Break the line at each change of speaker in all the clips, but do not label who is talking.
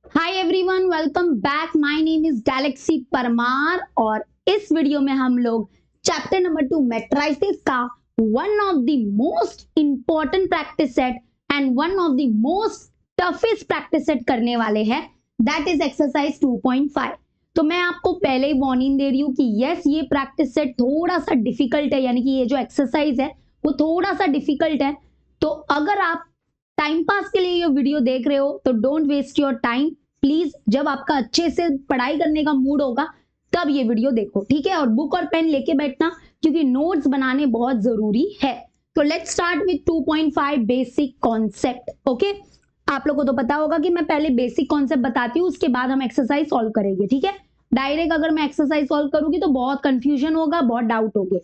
Hi everyone, welcome back. My name is Galaxy Parmar और इस video में हम लोग चैप्टर नंबर 2 मैट्रिसेस का one of the most important practice set and one of the most toughest practice set करने वाले हैं, दैट इज एक्सरसाइज 2.5। तो मैं आपको पहले ही वार्निंग दे रही हूँ कि यस, ये प्रैक्टिस सेट थोड़ा सा डिफिकल्ट है, यानी कि ये जो एक्सरसाइज है वो थोड़ा सा डिफिकल्ट है। तो अगर आप टाइम पास के लिए ये वीडियो देख रहे हो तो don't waste your time please. जब आपका अच्छे से पढ़ाई करने का मूड होगा तब ये वीडियो देखो, ठीक है। और बुक और पेन लेके बैठना क्योंकि नोट्स बनाने बहुत जरूरी है। तो let's start with 2.5 basic concept. Okay, आप लोगों को तो पता होगा कि मैं पहले बेसिक कॉन्सेप्ट बताती हूँ, उसके बाद हम एक्सरसाइज सॉल्व करेंगे, ठीक है। डायरेक्ट अगर मैं एक्सरसाइज सॉल्व करूंगी तो बहुत कंफ्यूजन होगा, बहुत डाउट होंगे।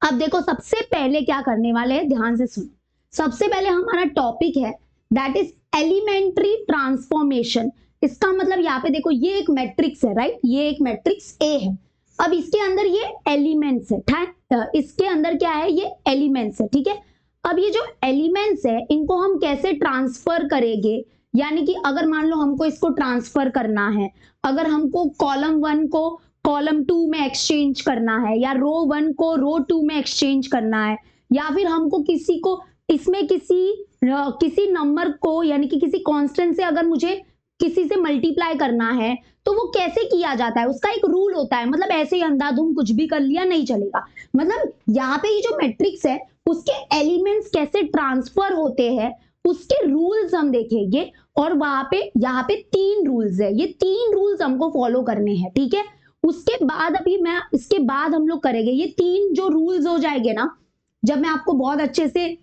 अब देखो, सबसे पहले क्या करने वाले हैं, ध्यान से सुनो। सबसे पहले हमारा टॉपिक है दैट इज एलिमेंट्री ट्रांसफॉर्मेशन। इसका मतलब यहाँ पे देखो, ये एक मैट्रिक्स है, राइट। ये एक मैट्रिक्स ए है। अब इसके अंदर ये एलिमेंट्स है, इसके अंदर क्या है, ये एलिमेंट्स है, ठीक है। अब ये जो एलिमेंट्स है इनको हम कैसे ट्रांसफर करेंगे, यानी कि अगर मान लो हमको इसको ट्रांसफर करना है, अगर हमको कॉलम 1 को कॉलम 2 में एक्सचेंज करना है, या रो 1 को रो 2 में एक्सचेंज करना है, या फिर हमको किसी को इसमें किसी नंबर को, यानी कि किसी कांस्टेंट से अगर मुझे किसी से मल्टीप्लाई करना है तो वो कैसे किया जाता है, उसका एक रूल होता है। मतलब ऐसे ही अंधाधुंध कुछ भी कर लिया नहीं चलेगा। मतलब यहाँ पे ये जो मैट्रिक्स है उसके एलिमेंट्स कैसे ट्रांसफर होते हैं उसके रूल्स हम देखेंगे। और वहां पे यहाँ पे 3 रूल्स है, ये 3 रूल्स हमको फॉलो करने हैं, ठीक है। उसके बाद इसके बाद हम लोग करेंगे ये 3 जो रूल्स हो जाएंगे ना, जब मैं आपको बहुत अच्छे से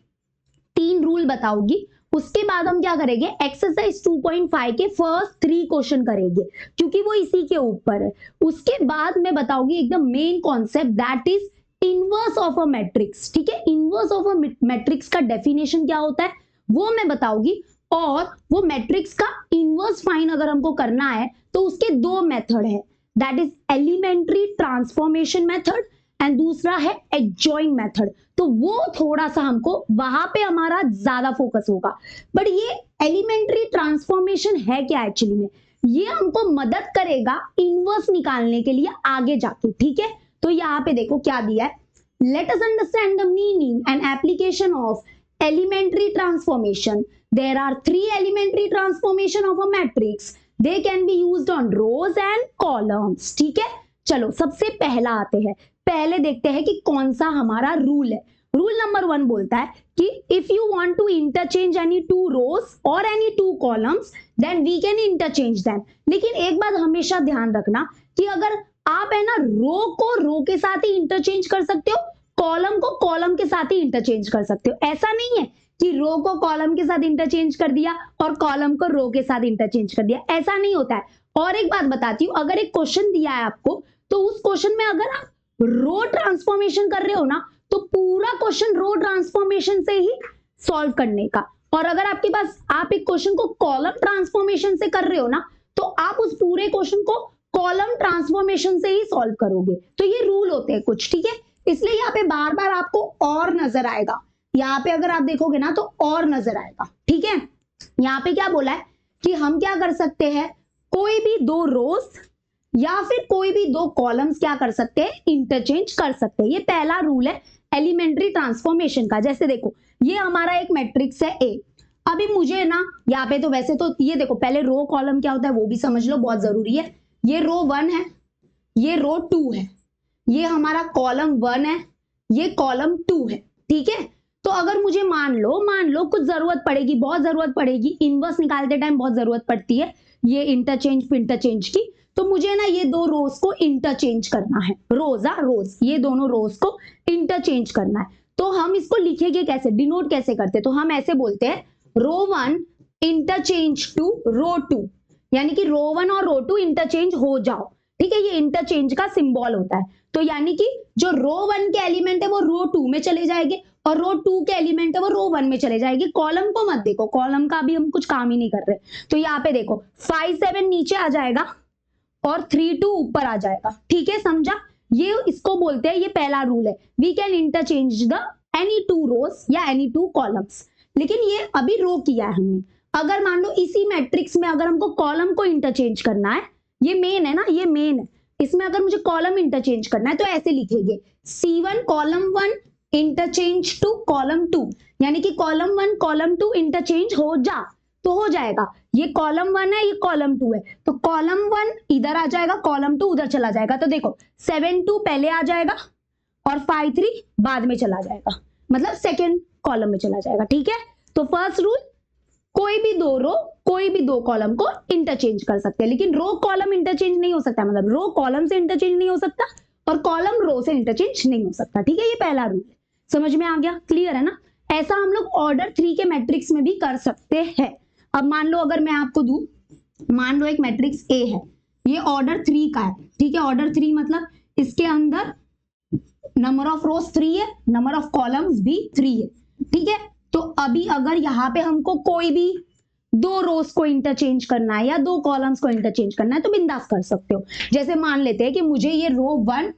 3 रूल बताऊंगी, उसके बाद हम क्या करेंगे, एक्सरसाइज 2.5 के फर्स्ट 3 क्वेश्चन करेंगे, क्योंकि वो इसी के ऊपर है। उसके बाद मैं बताऊंगी एकदम main concept that is inverse of a matrix, ठीक है। इनवर्स ऑफ अ मैट्रिक्स का डेफिनेशन क्या होता है वो मैं बताऊंगी। और वो मैट्रिक्स का इनवर्स फाइंड अगर हमको करना है तो उसके 2 मेथड है, that is elementary transformation method and दूसरा है एडजॉइन मेथड। तो वो थोड़ा सा हमको वहां पे हमारा ज्यादा फोकस होगा। बट ये एलिमेंट्री ट्रांसफॉर्मेशन है क्या एक्चुअली में, ये हमको मदद करेगा इनवर्स निकालने के लिए आगे जाके, ठीक है। तो यहाँ पे देखो क्या दिया है, let us understand the meaning and application of elementary transformation. There are 3 elementary transformation of a matrix. They can be used on rows and columns. ठीक है, चलो सबसे पहला आते हैं। पहले देखते हैं कि कौन सा हमारा रूल है। रूल नंबर 1 बोलता है कि if you want to interchange any 2 rows or any 2 columns, then we can interchange them. लेकिन एक बात हमेशा ध्यान रखना कि अगर आप है ना रो को रो के साथ ही इंटरचेंज कर सकते हो, कॉलम को कॉलम के साथ ही इंटरचेंज कर सकते हो। ऐसा नहीं है कि रो को कॉलम के साथ इंटरचेंज कर दिया और कॉलम को रो के साथ इंटरचेंज कर दिया, ऐसा नहीं होता है। और एक बात बताती हूं, अगर एक क्वेश्चन दिया है आपको तो उस क्वेश्चन में अगर आप रो ट्रांसफॉर्मेशन कर रहे हो ना तो पूरा क्वेश्चन रो ट्रांसफॉर्मेशन से ही सॉल्व करने का। और अगर आपके पास आप एक क्वेश्चन को कॉलम ट्रांसफॉर्मेशन से कर रहे हो ना तो आप उस पूरे क्वेश्चन को कॉलम ट्रांसफॉर्मेशन से ही सॉल्व करोगे। तो ये रूल होते हैं कुछ, ठीक है। इसलिए यहाँ पे बार बार आपको और नजर आएगा, यहाँ पे अगर आप देखोगे ना तो और नजर आएगा, ठीक है। यहाँ पे क्या बोला है कि हम क्या कर सकते हैं, कोई भी 2 रोज या फिर कोई भी 2 कॉलम्स क्या कर सकते हैं, इंटरचेंज कर सकते हैं। ये पहला रूल है एलिमेंट्री ट्रांसफॉर्मेशन का। जैसे देखो, ये हमारा एक मैट्रिक्स है ए। अभी मुझे ना यहाँ पे तो वैसे तो ये देखो, पहले रो कॉलम क्या होता है वो भी समझ लो, बहुत जरूरी है। ये रो 1 है, ये रो 2 है, ये हमारा कॉलम 1 है, ये कॉलम 2 है, ठीक है। तो अगर मुझे मान लो कुछ जरूरत पड़ेगी, बहुत जरूरत पड़ेगी, इनवर्स निकालते टाइम बहुत जरूरत पड़ती है ये इंटरचेंज की, तो मुझे ना ये 2 रोज को इंटरचेंज करना है। रोज, ये दोनों रोज को इंटरचेंज करना है। तो हम इसको लिखेंगे कैसे, डिनोट कैसे करते, तो हम ऐसे बोलते हैं रो 1 इंटरचेंज टू रो 2, यानी कि रो 1 और रो 2 इंटरचेंज हो जाओ, ठीक है। ये इंटरचेंज का सिंबल होता है। तो यानी कि जो रो 1 के एलिमेंट है वो रो 2 में चले जाएंगे और रो 2 के एलिमेंट है वो रो 1 में चले जाएंगे। कॉलम को मत देखो, कॉलम का भी हम कुछ काम ही नहीं कर रहे। तो यहाँ पे देखो 5 7 नीचे आ जाएगा और 3 2 ऊपर आ जाएगा, ठीक है, समझा। ये इसको बोलते हैं, ये पहला रूल है, we can interchange the any 2 rows या एनी 2 कॉलम्स। लेकिन ये अभी रो किया है हमने। अगर मान लो इसी मैट्रिक्स में अगर हमको कॉलम को इंटरचेंज करना है, ये मेन है ना, ये मेन है, इसमें अगर मुझे कॉलम इंटरचेंज करना है तो ऐसे लिखेंगे C1 column 1 interchange two column 2, यानी कि कॉलम 1 कॉलम 2 इंटरचेंज हो जा तो हो जाएगा। ये कॉलम 1 है, ये कॉलम 2 है, तो कॉलम 1 इधर आ जाएगा, कॉलम 2 उधर चला जाएगा। तो देखो 7 2 पहले आ जाएगा और 5 3 बाद में चला जाएगा, मतलब सेकेंड कॉलम में चला जाएगा। ठीक है, तो फर्स्ट रूल, कोई भी दो रो कोई भी दो कॉलम को इंटरचेंज कर सकते हैं, लेकिन रो कॉलम इंटरचेंज नहीं हो सकता, मतलब रो कॉलम से इंटरचेंज नहीं हो सकता और कॉलम रो से इंटरचेंज नहीं हो सकता। ठीक है, ये पहला रूल है, समझ में आ गया, क्लियर है ना। ऐसा हम लोग ऑर्डर 3 के मैट्रिक्स में भी कर सकते हैं। अब मान लो अगर मैं आपको दूं, मान लो एक मैट्रिक्स ए है, ये ऑर्डर 3 का है। ठीक है, ऑर्डर 3 मतलब इसके अंदर नंबर ऑफ रोज 3 है, नंबर ऑफ कॉलम्स भी 3 है। ठीक है, तो अभी अगर यहाँ पे हमको कोई भी दो रोज को इंटरचेंज करना है या दो कॉलम्स को इंटरचेंज करना है तो बिंदास कर सकते हो। जैसे मान लेते हैं कि मुझे ये रो 1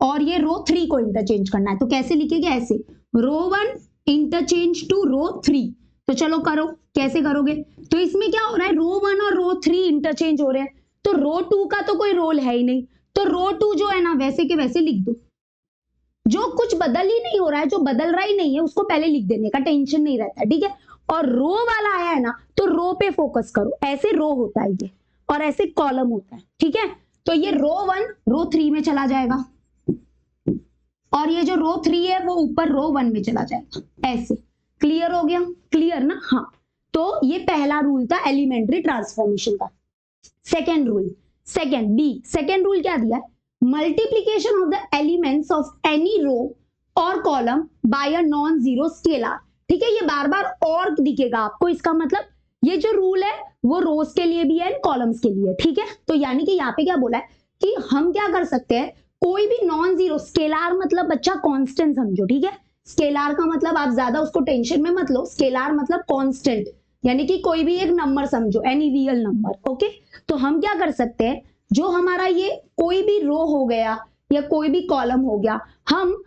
और ये रो 3 को इंटरचेंज करना है, तो कैसे लिखेंगे, ऐसे रो 1 इंटरचेंज टू रो 3। तो चलो करो, कैसे करोगे, तो इसमें क्या हो रहा है, रो 1 और रो 3 इंटरचेंज हो रहे हैं, तो रो 2 का तो कोई रोल है ही नहीं, तो रो 2 जो है ना वैसे के वैसे लिख दो। जो कुछ बदल ही नहीं हो रहा है, जो बदल रहा ही नहीं है उसको पहले लिख देने का, टेंशन नहीं रहता। ठीक है, और रो वाला आया है ना तो रो पे फोकस करो, ऐसे रो होता है ये और ऐसे कॉलम होता है। ठीक है, तो ये रो 1 रो 3 में चला जाएगा और ये जो रो 3 है वो ऊपर रो 1 में चला जाएगा, ऐसे। क्लियर हो गया, क्लियर ना। हाँ, तो ये पहला रूल था एलिमेंट्री ट्रांसफॉर्मेशन का। सेकेंड रूल, सेकेंड रूल क्या दिया है, multiplication of the elements of any row और column by a non zero scalar. ठीक है, ये बार बार और दिखेगा आपको, इसका मतलब ये जो रूल है वो रोज के लिए भी है, कॉलम्स के लिए। ठीक है, तो यानी कि यहाँ पे क्या बोला है कि हम क्या कर सकते हैं, कोई भी नॉन जीरो, स्केलार मतलब बच्चा कांस्टेंट समझो। ठीक है, स्केलार का मतलब आप ज्यादा उसको टेंशन में मत लो, स्केलार मतलब कांस्टेंट, यानी कि कोई भी एक नंबर समझो, एनी रियल नंबर। ओके, तो हम क्या कर सकते हैं, जो हमारा ये कोई भी रो हो गया या कोई भी कॉलम हो गया, हम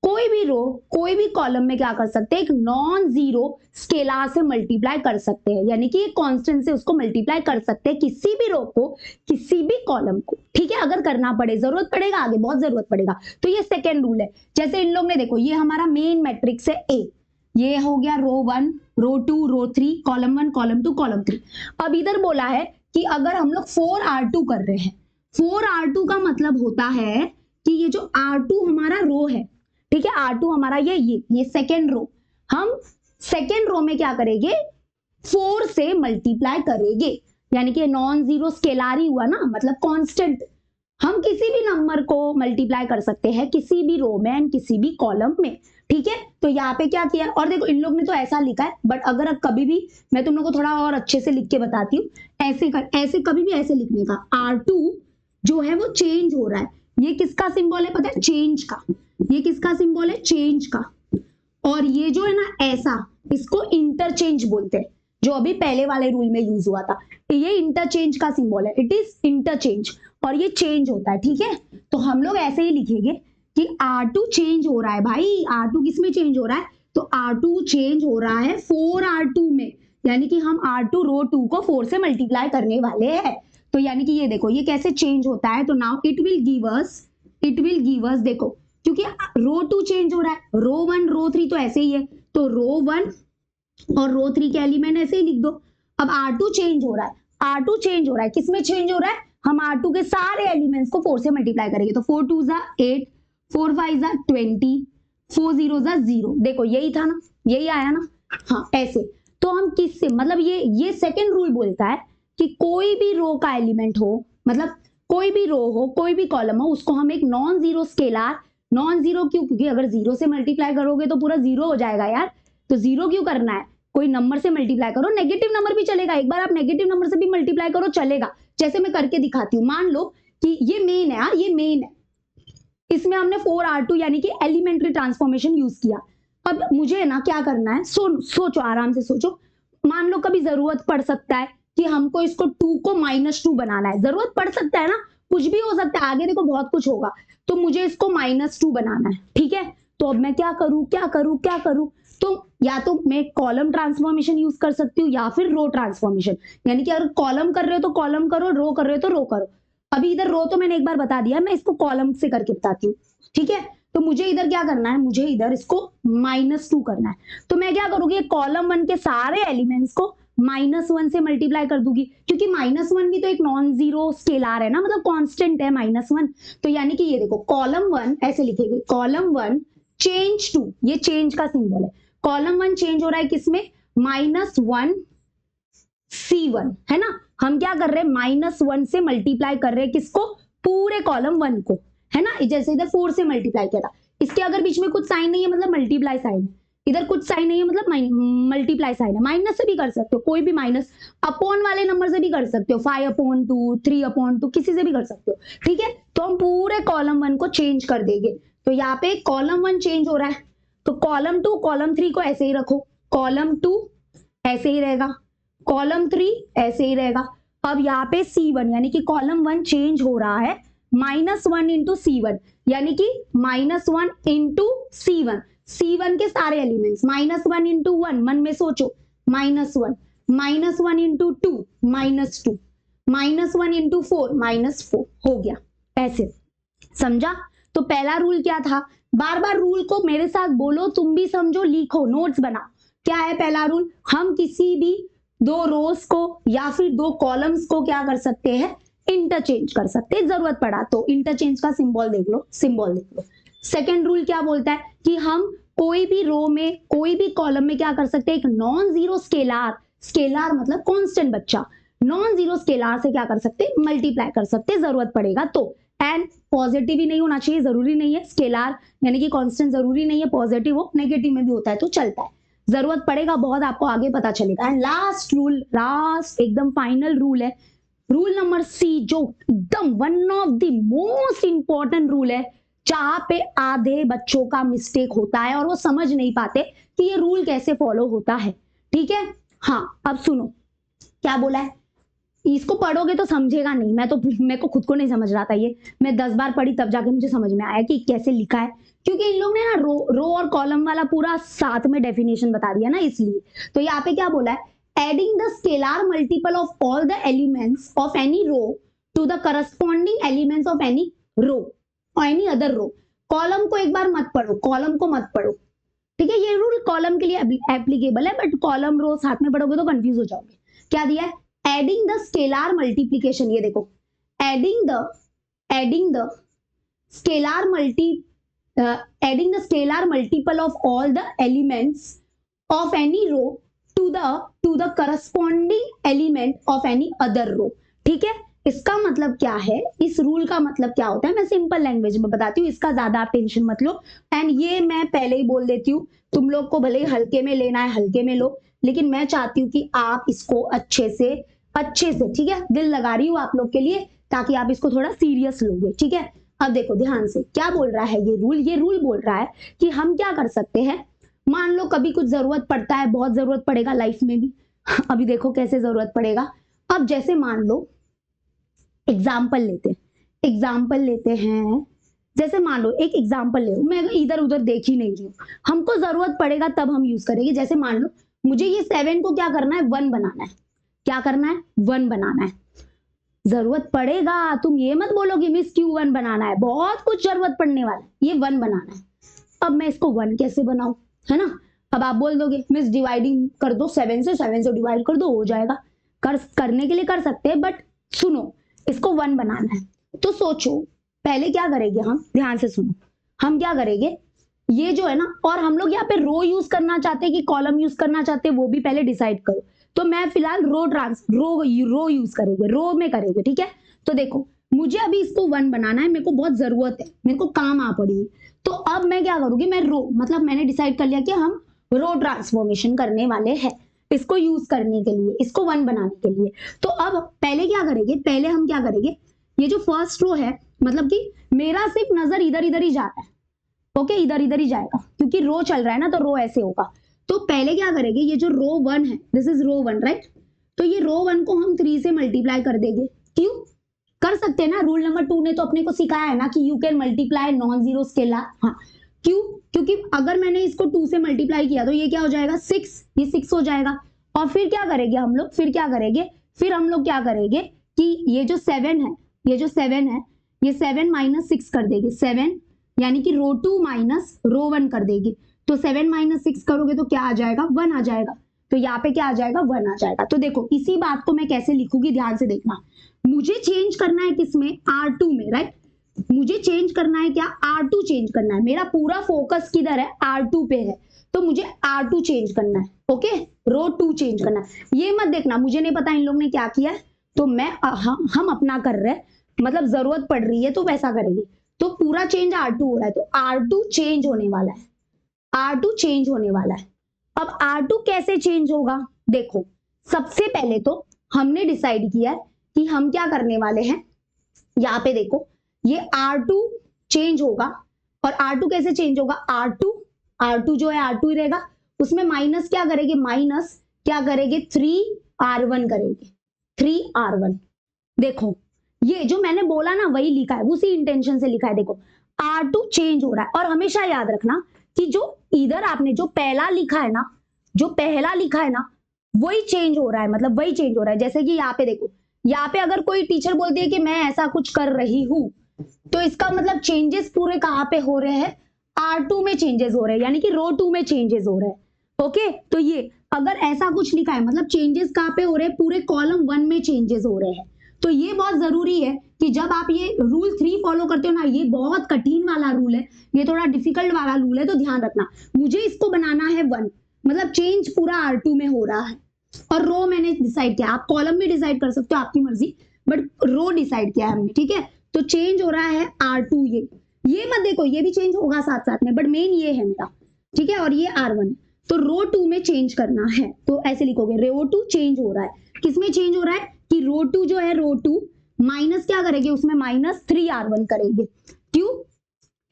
कोई भी रो कोई भी कॉलम में क्या कर सकते हैं, एक नॉन जीरो स्केलार से मल्टीप्लाई कर सकते हैं, यानी कि एक कांस्टेंट से उसको मल्टीप्लाई कर सकते हैं, किसी भी रो को किसी भी कॉलम को। ठीक है, अगर करना पड़े, जरूरत पड़ेगा आगे, बहुत जरूरत पड़ेगा। तो ये सेकेंड रूल है। जैसे इन लोग ने देखो, ये हमारा मेन मैट्रिक्स है ए, ये हो गया रो 1 रो 2 रो 3, कॉलम 1 कॉलम 2 कॉलम 3। अब इधर बोला है कि अगर हम लोग 4R2 कर रहे हैं, 4R2 का मतलब होता है कि ये जो R2 हमारा रो है, ठीक है, R2 हमारा ये सेकेंड रो, हम सेकेंड रो में क्या करेंगे, 4 से मल्टीप्लाई करेंगे, यानी कि नॉन जीरो स्केलार ही हुआ ना, मतलब कांस्टेंट। हम किसी भी नंबर को मल्टीप्लाई कर सकते हैं किसी भी रो में एंड किसी भी कॉलम में। ठीक है, तो यहाँ पे क्या किया, और देखो इन लोग ने तो ऐसा लिखा है, बट अगर कभी भी मैं तुम लोग को थोड़ा और अच्छे से लिख के बताती हूँ, ऐसे कभी भी ऐसे लिखने का, R2 जो है वो चेंज हो रहा है, ये किसका सिंबल है पता है, चेंज का। ये किसका सिंबल है, चेंज का। और ये जो है ना ऐसा, इसको इंटरचेंज बोलते हैं, जो अभी पहले वाले रूल में यूज हुआ था, ये इंटरचेंज का सिंबल है, इट इज इंटरचेंज, और ये चेंज होता है। ठीक है, तो हम लोग ऐसे ही लिखेंगे कि R2 चेंज हो रहा है भाई, R2 किस में चेंज हो रहा है, तो R2 चेंज हो रहा है 4R2 में, यानी कि हम R2 रो 2 को 4 से मल्टीप्लाई करने वाले हैं। तो यानी कि ये देखो ये कैसे चेंज होता है, तो now it will give us देखो, क्योंकि रो 2 चेंज हो रहा है, रो 1 रो 3 तो ऐसे ही है, तो रो 1 और रो 3 के एलिमेंट ऐसे ही लिख दो। अब R2 चेंज हो रहा है, R2 चेंज हो रहा है, किसमें चेंज हो रहा है, हम R2 के सारे एलिमेंट्स को 4 से मल्टीप्लाई करेंगे, तो 4 2 8, 4 5 20, 4 0 0। देखो यही था ना, यही आया ना। हाँ, ऐसे तो हम किससे, मतलब ये सेकंड रूल बोलता है कि कोई भी रो का एलिमेंट हो, मतलब कोई भी रो हो कोई भी कॉलम हो, उसको हम एक non zero scalar, non zero क्यों, क्योंकि अगर जीरो से मल्टीप्लाई करोगे तो पूरा जीरो हो जाएगा यार, तो जीरो क्यों करना है, कोई नंबर से मल्टीप्लाई करो, नेगेटिव नंबर भी चलेगा, एक बार आप नेगेटिव नंबर से भी मल्टीप्लाई करो चलेगा, जैसे मैं करके दिखाती हूँ। मान लो कि ये मेन है यार, ये मेन है, इसमें हमने 4R2 यानी कि एलिमेंट्री ट्रांसफॉर्मेशन यूज किया। अब मुझे ना क्या करना है, सोचो आराम से सोचो, मान लो कभी जरूरत पड़ सकता है कि हमको इसको 2 को -2 बनाना है, जरूरत पड़ सकता है ना, कुछ भी हो सकता है, आगे देखो बहुत कुछ होगा, तो मुझे इसको -2 बनाना है। ठीक है, तो अब मैं क्या करूं, तो या तो मैं कॉलम ट्रांसफॉर्मेशन यूज कर सकती हूँ या फिर रो ट्रांसफॉर्मेशन, यानी कि अगर कॉलम कर रहे हो तो कॉलम करो, रो कर रहे हो तो रो करो। अभी इधर रो तो मैंने एक बार बता दिया, मैं इसको कॉलम से करके बताती हूँ, ठीक है। तो मुझे इधर क्या करना है, मुझे इधर इसको -2 करना है। तो मैं क्या करूंगी, कॉलम 1 के सारे एलिमेंट्स को -1 से मल्टीप्लाई कर दूंगी, क्योंकि -1 भी तो एक नॉन जीरो स्केलर है ना, मतलब कांस्टेंट है -1। तो यानी कि ये देखो कॉलम 1 ऐसे लिखेंगे, कॉलम 1 चेंज टू, ये चेंज का सिंबल है, कॉलम 1 चेंज हो रहा है किसमें, -1 C1 है ना। हम क्या कर रहे हैं, -1 से मल्टीप्लाई कर रहे हैं किसको, पूरे कॉलम 1 को, है ना। जैसे इधर 4 से मल्टीप्लाई किया था, इसके अगर बीच में कुछ साइन नहीं है मतलब मल्टीप्लाई साइन है, इधर कुछ साइन नहीं है मतलब मल्टीप्लाई साइन है। माइनस से भी कर सकते हो, कोई भी माइनस, अपॉन वाले नंबर से भी कर सकते हो, 5/2, 3/2, किसी से भी कर सकते हो, ठीक है। तो हम पूरे कॉलम 1 को चेंज कर देंगे। तो यहाँ पे कॉलम 1 चेंज हो रहा है, तो कॉलम 2 कॉलम 3 को ऐसे ही रखो, कॉलम 2 ऐसे ही रहेगा, कॉलम 3 ऐसे ही रहेगा। अब यहाँ पे C1 यानी कि कॉलम 1 चेंज हो रहा है -1 इंटू C1, यानी कि -1 इंटू C1, C1 के सारे एलिमेंट्स, -1 इंटू 1, मन में सोचो -1, -1 इंटू 2 -2, -1 इंटू 4 -4, हो गया ऐसे, समझा। तो पहला रूल क्या था, बार बार रूल को मेरे साथ बोलो, तुम भी समझो, लिखो, नोट्स बनाओ। क्या है पहला रूल, हम किसी भी 2 रोज को या फिर 2 कॉलम्स को क्या कर सकते हैं, इंटरचेंज कर सकते हैं, जरूरत पड़ा तो। इंटरचेंज का सिंबल देख लो, सिंबल देख लो। सेकेंड रूल क्या बोलता है कि हम कोई भी रो में, कोई भी कॉलम में क्या कर सकते हैं, एक नॉन जीरो स्केलर, स्केलर मतलब कांस्टेंट बच्चा, नॉन जीरो स्केलर से क्या कर सकते हैं, मल्टीप्लाई कर सकते हैं, जरूरत पड़ेगा तो। एंड पॉजिटिव ही नहीं होना चाहिए, जरूरी नहीं है, स्केलर यानी कि कांस्टेंट जरूरी नहीं है पॉजिटिव हो, नेगेटिव में भी होता है तो चलता है, जरूरत पड़ेगा बहुत, आपको आगे पता चलेगा। एंड लास्ट रूल, लास्ट एकदम फाइनल रूल है, रूल नंबर C, जो एकदम one of the most important rule है, जहां पे आधे बच्चों का मिस्टेक होता है और वो समझ नहीं पाते कि ये रूल कैसे फॉलो होता है, ठीक है। हाँ अब सुनो क्या बोला है, इसको पढ़ोगे तो समझेगा नहीं, मेरे को खुद को नहीं समझ रहा था ये, मैं 10 बार पढ़ी तब जाके मुझे समझ में आया कि कैसे लिखा है, क्योंकि इन लोग ने ना रो और कॉलम वाला पूरा साथ में डेफिनेशन बता दिया ना, इसलिए। तो यहाँ पे क्या बोला है, adding the scalar multiple of all the elements of any row to the corresponding elements of any row और एनी अदर रो। कॉलम को एक बार मत पढ़ो, कॉलम को मत पढ़ो, ठीक है। ये रूल कॉलम के लिए एप्लीकेबल है, बट कॉलम रो साथ में पढ़ोगे तो कंफ्यूज हो जाओगे। क्या दिया है, एडिंग द स्केलर मल्टीप्लीकेशन, ये देखो, adding the scalar multiple of all the elements of any row to the corresponding element of any other row, ठीक है। इसका मतलब क्या है, इस रूल का मतलब क्या होता है, मैं सिंपल लैंग्वेज में बताती हूँ, इसका ज्यादा आप टेंशन मत लो। एंड ये मैं पहले ही बोल देती हूँ, तुम लोग को भले ही हल्के में लेना है हल्के में लो, लेकिन मैं चाहती हूँ कि आप इसको अच्छे से, ठीक है, दिल लगा रही हूँ आप लोग के लिए, ताकि आप इसको थोड़ा सीरियस लोगे, ठीक है। अब देखो ध्यान से क्या बोल रहा है ये रूल बोल रहा है कि हम क्या कर सकते हैं, मान लो कभी कुछ जरूरत पड़ता है, बहुत जरूरत पड़ेगा लाइफ में भी, अभी देखो कैसे जरूरत पड़ेगा। अब जैसे मान लो एग्जाम्पल लेते हैं, जैसे मान लो एक एग्जाम्पल ले, मैं इधर उधर देख ही नहीं रही हूँ, हमको जरूरत पड़ेगा तब हम यूज करेंगे। जैसे मान लो मुझे ये 7 को क्या करना है, 1 बनाना है, क्या करना है, 1 बनाना है, जरूरत पड़ेगा, तुम ये मत बोलोगे मिस क्यों 1 बनाना है, बहुत कुछ जरूरत पड़ने वाला है, ये 1 बनाना है। अब मैं इसको 1 कैसे बनाऊं, है ना। अब आप बोल दोगे मिस डिवाइडिंग कर दो, 7 से डिवाइड कर दो, हो जाएगा, करने के लिए कर सकते हैं, बट सुनो इसको 1 बनाना है तो सोचो पहले क्या करेंगे हम, ध्यान से सुनो, हम क्या करेंगे, ये जो है ना, और हम लोग यहाँ पे रो यूज करना चाहते हैं कि कॉलम यूज करना चाहते हैं वो भी पहले डिसाइड करो। तो मैं फिलहाल रो यूज करेंगे, रो में करेंगे, ठीक है। तो देखो मुझे अभी इसको 1 बनाना है, मेरे को बहुत जरूरत है, मेरे को काम आ पड़ी, तो अब मैं क्या करूंगी, मैं रो मतलब मैंने डिसाइड कर लिया कि हम रो ट्रांसफॉर्मेशन करने वाले हैं इसको यूज करने के लिए, इसको 1 बनाने के लिए। तो अब पहले क्या करेंगे, पहले हम क्या करेंगे, ये जो फर्स्ट रो है, मतलब कि मेरा सिर्फ नजर इधर इधर ही जा रहा है, ओके, इधर इधर ही जाएगा क्योंकि रो चल रहा है ना, तो रो ऐसे होगा। तो पहले क्या करेंगे, ये जो रो 1 है, दिस इज रो 1 राइट, तो ये रो 1 को हम 3 से मल्टीप्लाई कर देंगे, क्यों कर सकते हैं ना, रूल नंबर 2 ने तो अपने को सिखाया है ना कि you can multiply non zero scalar. हाँ क्यों? क्योंकि अगर मैंने इसको 2 से मल्टीप्लाई किया तो ये क्या हो जाएगा 6, ये 6 हो जाएगा। और फिर क्या करेंगे हम लोग, फिर हम लोग क्या करेंगे कि ये जो 7 है, ये 7 माइनस 6 कर देंगे, 7 यानी कि रो 2 माइनस रो 1 कर देंगे। तो 7 माइनस 6 करोगे तो क्या आ जाएगा, 1 आ जाएगा। तो यहाँ पे क्या आ जाएगा, 1 आ जाएगा। तो देखो इसी बात को मैं कैसे लिखूंगी, ध्यान से देखना। मुझे चेंज करना है किसमें, R2 में, राइट। मुझे चेंज करना है क्या, R2 चेंज करना है। मेरा पूरा फोकस किधर है, R2 पे है। तो मुझे R2 चेंज करना है, ओके, रो 2 चेंज करना है। ये मत देखना मुझे नहीं पता इन लोग ने क्या किया है, तो हम अपना कर रहे हैं, मतलब जरूरत पड़ रही है तो वैसा करेंगे। तो पूरा चेंज R2 हो रहा है, तो R2 चेंज होने वाला है, R2 चेंज होने वाला है। अब R2 कैसे चेंज होगा, देखो सबसे पहले तो हमने डिसाइड किया है कि हम क्या करने वाले हैं। यहाँ पे देखो ये R2 चेंज होगा, और R2 कैसे चेंज होगा, R2 जो है R2 ही रहेगा, उसमें माइनस क्या करेंगे, 3R1 करेंगे, 3R1। देखो ये जो मैंने बोला ना वही लिखा है, उसी इंटेंशन से लिखा है। देखो R2 चेंज हो रहा है, और हमेशा याद रखना कि जो इधर आपने जो पहला लिखा है ना, वही चेंज हो रहा है, मतलब वही चेंज हो रहा है। जैसे कि यहाँ पे देखो, यहाँ पे अगर कोई टीचर बोलती है कि मैं ऐसा कुछ कर रही हूं, तो इसका मतलब चेंजेस पूरे कहां पे हो रहे हैं, R2 में चेंजेस हो रहे हैं, यानी कि रो 2 में चेंजेस हो रहे हैं। ओके, तो ये अगर ऐसा कुछ लिखा है मतलब चेंजेस कहां पे हो रहे हैं, पूरे कॉलम 1 में चेंजेस हो रहे हैं। तो ये बहुत जरूरी है कि जब आप ये रूल 3 फॉलो करते हो ना, ये बहुत कठिन वाला रूल है, ये थोड़ा डिफिकल्ट वाला रूल है, तो ध्यान रखना। मुझे इसको बनाना है 1, मतलब चेंज पूरा R2 में हो रहा है। और रो मैंने डिसाइड किया, आप कॉलम भी डिसाइड कर सकते हो, आपकी मर्जी, बट रो डिसाइड किया है हमने, ठीक है। तो चेंज हो रहा है R2, ये मत देखो, ये भी चेंज होगा साथ साथ में, बट मेन ये है मेरा, ठीक है। और ये R1 है, तो रो 2 में चेंज करना है, तो ऐसे लिखोगे रो 2 चेंज हो रहा है। किसमें चेंज हो रहा है कि रो 2 जो है, रो 2 माइनस क्या करेंगे, उसमें माइनस 3R1 करेंगे। क्यों?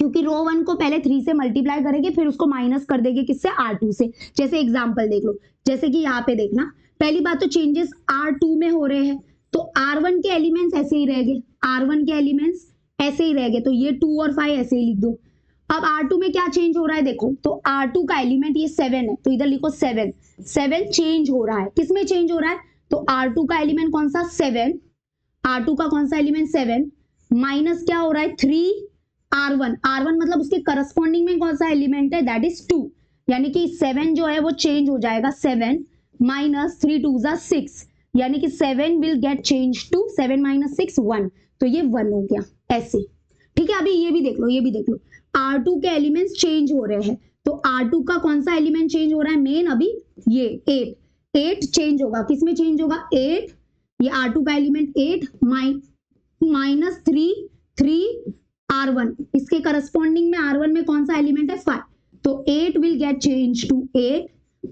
क्योंकि रो 1 को पहले 3 से मल्टीप्लाई करेंगे, फिर उसको माइनस कर देंगे किससे, R2 से। जैसे एग्जांपल देख लो, जैसे कि यहाँ पे देखना, पहली बात तो चेंजेस R2 में हो रहे हैं, तो R1 के एलिमेंट्स ऐसे ही रहेंगे, R1 के एलिमेंट्स ऐसे ही रहेंगे, तो ये 2 और 5 ऐसे ही लिख दो। अब R2 में क्या चेंज हो रहा है, देखो तो R2 का एलिमेंट ये 7 है, तो इधर लिखो 7 चेंज हो रहा है। किसमें चेंज हो रहा है, तो R2 का एलिमेंट कौन सा, 7, R2 का कौन सा एलिमेंट 7, माइनस क्या हो रहा है 3R1 मतलब उसके करस्पॉन्डिंग में कौन सा एलिमेंट है, दैट इज 2, यानी कि 7 जो है वो चेंज हो जाएगा, 7 माइनस 3 2 6, यानी कि 7 will get change to 7 minus 6 1, तो ये 1 हो गया ऐसे, ठीक है। अभी ये भी देख लो, R2 के एलिमेंट्स चेंज हो रहे हैं, तो R2 का कौन सा एलिमेंट चेंज हो रहा है मेन, अभी ये 8 चेंज होगा। किसमें चेंज होगा, 8, ये R2 का एलिमेंट 8 माइनस 3R1, इसके करस्पॉन्डिंग में R1 में कौन सा एलिमेंट है, 5, तो 8 will get change to 8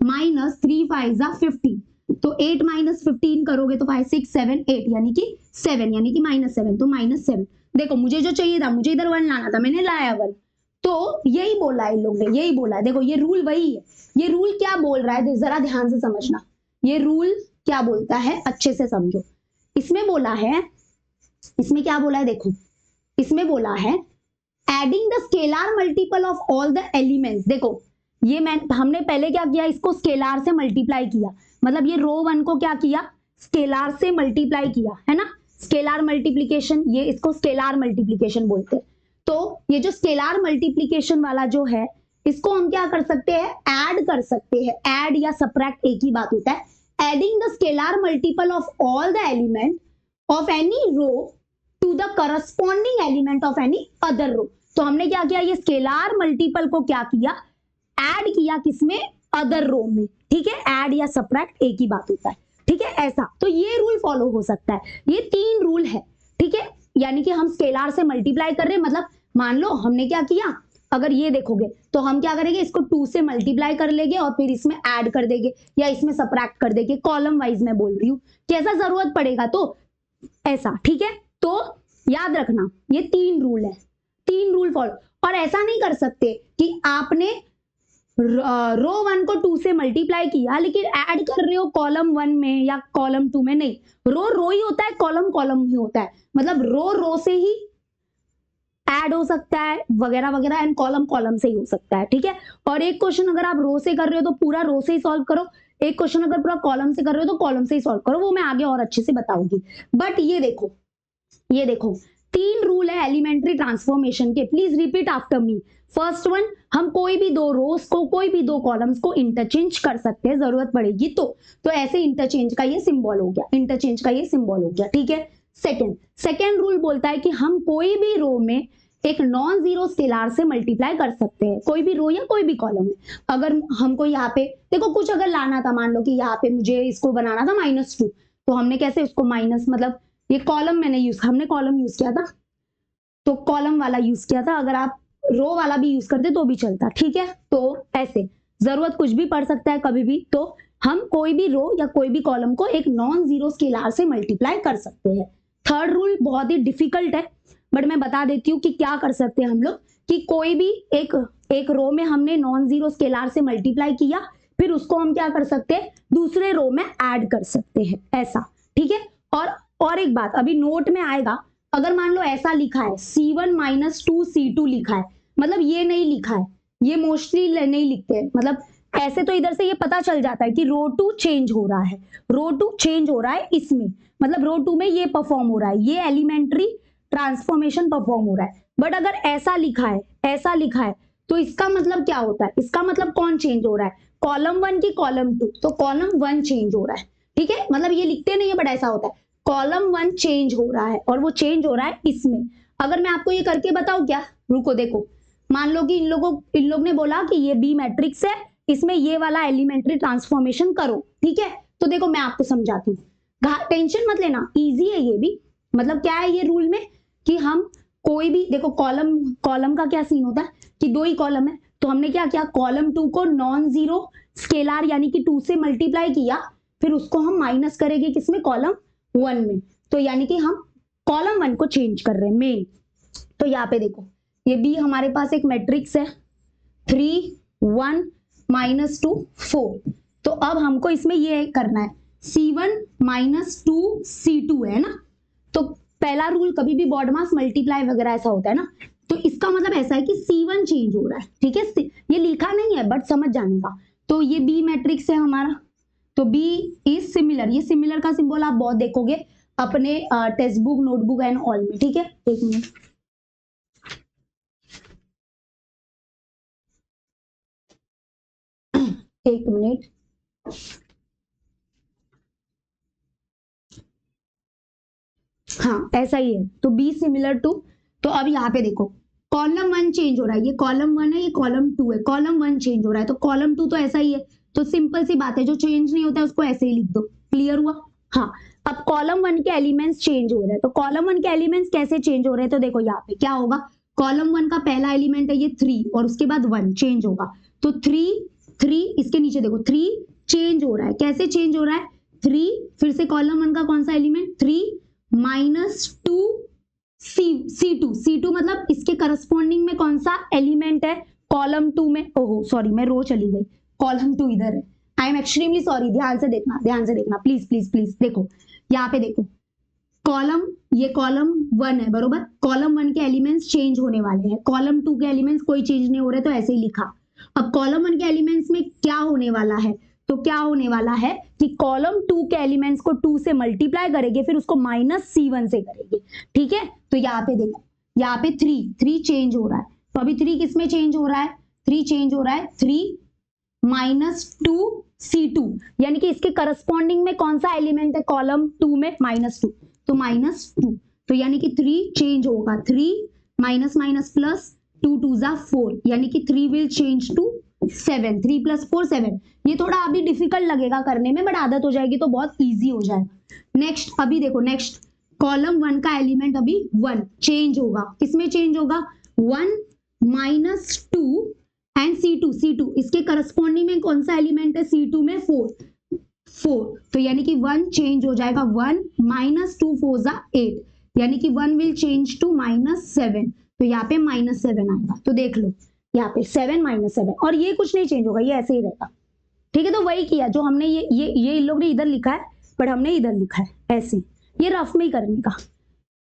minus 3 5 15, तो 8 माइनस 15 करोगे तो 5 6 7 8, यानी कि 7, यानी कि -7, तो -7। देखो मुझे जो चाहिए था, मुझे इधर 1 लाना था, मैंने लाया 1, तो यही बोला है इन लोग ने, यही बोला है। देखो ये रूल वही है, ये रूल क्या बोल रहा है जरा ध्यान से समझना, ये रूल क्या बोलता है अच्छे से समझो। इसमें बोला है, इसमें क्या बोला है, देखो इसमें बोला है adding the scalar multiple of all the elements. देखो ये हमने पहले क्या किया, इसको स्केलर से मल्टीप्लाई किया, मतलब ये रो 1 को क्या किया, स्केलर से मल्टीप्लाई किया, है ना, स्केलर मल्टीप्लिकेशन, ये इसको स्केलर मल्टीप्लिकेशन बोलते हैं। तो ये जो स्केलर मल्टीप्लिकेशन वाला जो है, इसको हम क्या कर सकते हैं, ऐड कर सकते हैं, ऐड या सबट्रैक्ट एक ही बात होता है। Adding the scalar multiple of all the element of any row to the corresponding element of any other row. तो हमने क्या किया, ये स्केलर मल्टीपल को क्या किया, ऐड किया, किसमें, अदर रो में, ठीक है। ऐड या सबट्रैक्ट एक ही बात होता है, ठीक है, ऐसा। तो ये रूल फॉलो हो सकता है, ये 3 रूल है, ठीक है। यानी कि हम स्केलर से मल्टीप्लाई कर रहे हैं, मतलब मान लो हमने क्या किया, अगर ये देखोगे तो हम क्या करेंगे, इसको 2 से मल्टीप्लाई कर लेंगे और फिर इसमें ऐड कर देंगे या इसमें सबट्रैक्ट कर देंगे, कॉलम वाइज में बोल रही हूँ, कैसा जरूरत पड़ेगा तो ऐसा, ठीक है। तो याद रखना ये 3 रूल है, 3 रूल फॉलो। और ऐसा नहीं कर सकते कि आपने रो 1 को 2 से मल्टीप्लाई किया लेकिन ऐड कर रहे हो कॉलम 1 में या कॉलम 2 में, नहीं, रो ही होता है, कॉलम ही होता है, मतलब रो से ही ऐड हो सकता है वगैरह वगैरह, एंड कॉलम कॉलम से ही हो सकता है, ठीक है। और एक क्वेश्चन अगर आप रो से कर रहे हो तो पूरा रो से ही सॉल्व करो, एक क्वेश्चन अगर पूरा कॉलम से कर रहे हो तो कॉलम से ही सॉल्व करो, वो मैं आगे और अच्छे से बताऊंगी। बट ये देखो 3 रूल है एलिमेंट्री ट्रांसफॉर्मेशन के, please repeat after me. First one, हम कोई भी 2 रोज को कोई भी 2 कॉलम्स को इंटरचेंज कर सकते हैं, जरूरत पड़ेगी तो ऐसे इंटरचेंज का ये सिंबल हो गया, इंटरचेंज का ये सिंबल हो गया, ठीक है। सेकेंड रूल बोलता है कि हम कोई भी रो में एक नॉन जीरो स्केलर से मल्टीप्लाई कर सकते हैं, कोई भी रो या कोई भी कॉलम में। अगर हमको यहाँ पे देखो कुछ अगर लाना था, मान लो कि यहाँ पे मुझे इसको बनाना था -2, तो हमने कैसे उसको माइनस, मतलब ये कॉलम हमने कॉलम यूज किया था, तो कॉलम वाला यूज किया था, अगर आप रो वाला भी यूज करते तो भी चलता, ठीक है। तो ऐसे जरूरत कुछ भी पड़ सकता है कभी भी, तो हम कोई भी रो या कोई भी कॉलम को एक नॉन जीरो स्केलर से मल्टीप्लाई कर सकते हैं। थर्ड रूल बहुत ही डिफिकल्ट है, बट मैं बता देती हूँ कि क्या कर सकते हैं हम लोग, कि कोई भी एक रो में हमने नॉन जीरो स्केलर से मल्टीप्लाई किया, फिर उसको हम क्या कर सकते हैं, दूसरे रो में ऐड कर सकते हैं, ऐसा, ठीक है। और एक बात अभी नोट में आएगा, अगर मान लो ऐसा लिखा है C1 - 2 C2 लिखा है, मतलब ये नहीं लिखा है, ये मोस्टली नहीं लिखते हैं, मतलब ऐसे तो इधर से ये पता चल जाता है कि रो 2 चेंज हो रहा है, रो 2 चेंज हो रहा है इसमें, मतलब रो 2 में ये परफॉर्म हो रहा है, ये एलिमेंट्री ट्रांसफॉर्मेशन परफॉर्म हो रहा है। बट अगर ऐसा लिखा है तो इसका मतलब क्या होता है, इसका मतलब कौन चेंज हो रहा है, कॉलम 1 की कॉलम 2, तो कॉलम 1 चेंज हो रहा है, ठीक है। मतलब ये लिखते नहीं है बट ऐसा होता है, कॉलम 1 चेंज हो रहा है और वो चेंज हो रहा है इसमें। अगर मैं आपको ये करके बताऊं क्या, रुको देखो, मान लो कि इन लोग ने बोला कि ये बी मैट्रिक्स है, इसमें ये वाला एलिमेंट्री ट्रांसफॉर्मेशन करो, ठीक है। तो देखो मैं आपको समझाती हूँ, टेंशन मत लेना, इजी है ये भी। मतलब क्या है ये रूल में, कि हम कोई भी देखो कॉलम का क्या सीन होता है कि 2 ही कॉलम है, तो हमने क्या किया, कॉलम 2 को नॉन जीरो स्केलर यानी कि 2 से मल्टीप्लाई किया, फिर उसको हम माइनस करेंगे किसमें, कॉलम 1 में, तो यानी कि हम कॉलम 1 को चेंज कर रहे हैं मेन। तो यहाँ पे देखो ये बी हमारे पास एक मैट्रिक्स है 3 1 -2 4, तो अब हमको इसमें ये करना है C1 - 2 C2 है ना। तो पहला रूल कभी भी बॉडमास मल्टीप्लाई वगैरह ऐसा होता है ना, तो इसका मतलब ऐसा है कि C1 चेंज हो रहा है, ठीक है। ये लिखा नहीं है बट समझ जाने का। तो ये बी मैट्रिक्स है हमारा, तो बी इज सिमिलर, ये सिमिलर का सिंबल आप बहुत देखोगे अपने text book, notebook and all में, ठीक है। एक मिनट हाँ ऐसा ही है, तो बी सिमिलर टू, तो अब यहाँ पे देखो कॉलम 1 चेंज हो रहा है, ये कॉलम 1 है, ये कॉलम 2 है, कॉलम 1 चेंज हो रहा है, तो कॉलम 2 तो ऐसा ही है, तो सिंपल सी बात है, जो चेंज नहीं होता है उसको ऐसे ही लिख दो, क्लियर हुआ। हाँ, अब कॉलम 1 के एलिमेंट्स चेंज हो रहे हैं, तो कॉलम 1 के एलिमेंट्स कैसे चेंज हो रहे हैं, तो देखो यहाँ पे क्या होगा, कॉलम 1 का पहला एलिमेंट है ये 3 और उसके बाद 1 चेंज होगा, तो 3 इसके नीचे देखो 3 चेंज हो रहा है, कैसे चेंज हो रहा है, 3 फिर से कॉलम 1 का कौन सा एलिमेंट 3 -2 C2 मतलब इसके करस्पॉन्डिंग में कौन सा एलिमेंट है, कॉलम 2 में, ओहो सॉरी मैं रो चली गई, कॉलम 2 इधर है, आई एम एक्सट्रीमली सॉरी, ध्यान से देखना प्लीज प्लीज प्लीज। देखो यहाँ पे देखो ये कॉलम 1 है बरोबर, कॉलम 1 के एलिमेंट्स चेंज होने वाले हैं, कॉलम 2 के एलिमेंट्स कोई चेंज नहीं हो रहे, तो ऐसे ही लिखा। अब कॉलम 1 के एलिमेंट्स में क्या होने वाला है, तो क्या होने वाला है कि कॉलम 2 के एलिमेंट्स को 2 से मल्टीप्लाई करेंगे, फिर उसको -C1 से करेंगे, ठीक है। तो यहाँ पे देखो, यहाँ पे 3 चेंज हो रहा है, तो अभी 3 किस में चेंज हो रहा है, 3 चेंज हो रहा है 3 -2 C2, यानी कि इसके करस्पॉन्डिंग में कौन सा एलिमेंट है कॉलम 2 में, -2, तो -2, तो यानी कि 3 चेंज होगा, 3 माइनस माइनस प्लस 2 2 जा 4, यानी कि 3 विल चेंज टू 7, 3 + 4 7। ये थोड़ा अभी डिफिकल्ट लगेगा करने में, बट आदत हो जाएगी तो बहुत इजी हो जाएगा। नेक्स्ट अभी देखो, नेक्स्ट कॉलम 1 का एलिमेंट अभी 1 चेंज होगा, किसमें चेंज होगा, 1 -2 एंड C2 इसके करस्पॉन्डिंग में कौन सा एलिमेंट है, C2 में 4, तो यानी कि 1 चेंज हो जाएगा, 1 -2 4 जा 8, यानी कि 1 विल चेंज टू -7, तो यहाँ पे -7 आएगा। तो देख लो यहाँ पे 7 -7, और ये कुछ नहीं चेंज होगा, ये ऐसे ही रहेगा, ठीक है। तो वही किया जो हमने ये इन लोग ने इधर लिखा है, बट हमने इधर लिखा है ऐसे, ये रफ में ही करने का,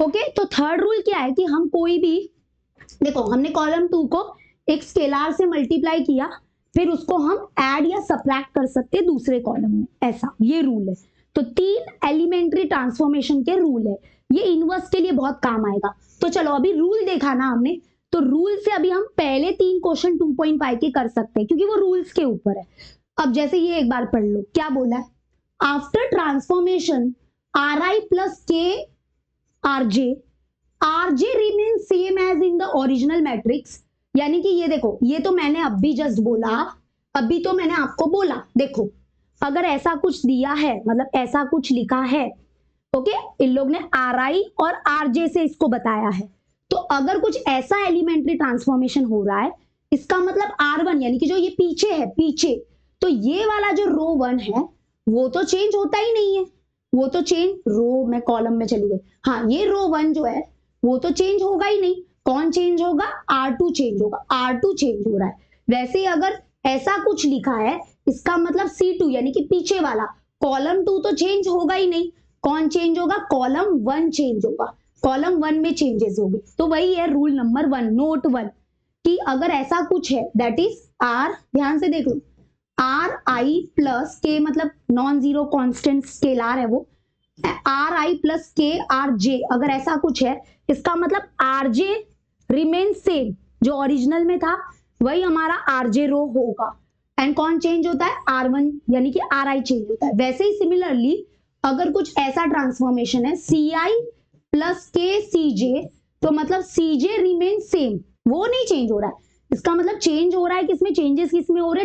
ओके। तो थर्ड रूल क्या है कि हम कोई भी देखो हमने कॉलम 2 को एक स्केलार से मल्टीप्लाई किया, फिर उसको हम ऐड या सब्ट्रैक्ट कर सकते हैं दूसरे कॉलम में, ऐसा ये रूल है। तो 3 एलिमेंट्री ट्रांसफॉर्मेशन के रूल है, ये इनवर्स के लिए बहुत काम आएगा। तो चलो अभी रूल देखा ना हमने, तो रूल से अभी हम पहले 3 क्वेश्चन 2.5 के कर सकते हैं क्योंकि वो रूल्स के ऊपर है। अब जैसे ये एक बार पढ़ लो, क्या बोला है, after transformation ri plus k RJ remain same as in the original matrix. यानी कि ये देखो, ये तो मैंने अभी जस्ट बोला, अभी तो मैंने आपको बोला, देखो अगर ऐसा कुछ दिया है, मतलब ऐसा कुछ लिखा है, ओके, इन लोग ने RI और RJ से इसको बताया है, तो अगर कुछ ऐसा एलिमेंट्री ट्रांसफॉर्मेशन हो रहा है, इसका मतलब R1 यानी कि जो ये पीछे है, पीछे, तो ये वाला जो रो 1 है वो तो चेंज होता ही नहीं है, वो तो चेंज, रो में कॉलम में चली गई, हाँ ये रो 1 जो है वो तो चेंज होगा ही नहीं। कौन चेंज होगा, R2 चेंज होगा, R2 चेंज हो रहा है। वैसे ही अगर ऐसा कुछ लिखा है, इसका मतलब C2 यानी कि पीछे वाला कॉलम 2 तो चेंज होगा ही नहीं। कौन चेंज होगा, कॉलम 1 चेंज होगा, कॉलम 1 में चेंजेस होंगे। तो वही है रूल नंबर 1, नोट 1, कि अगर ऐसा कुछ है दैट इज R, ध्यान से देख लो, RI प्लस के मतलब नॉन जीरो कॉन्स्टेंट स्केलार है वो, RI प्लस के RJ, अगर ऐसा कुछ है इसका मतलब RJ रिमेन सेम, जो ओरिजिनल में था वही हमारा RJ रो होगा। एंड कौन चेंज होता है, R1 यानी कि RI चेंज होता है। वैसे ही सिमिलरली अगर कुछ ऐसा ट्रांसफॉर्मेशन है CI प्लस के CJ, तो मतलब CJ रिमेन सेम, वो नहीं चेंज हो रहा है, इसका मतलब चेंज हो रहा है किसमें, चेंजेस किसमें हो रहे,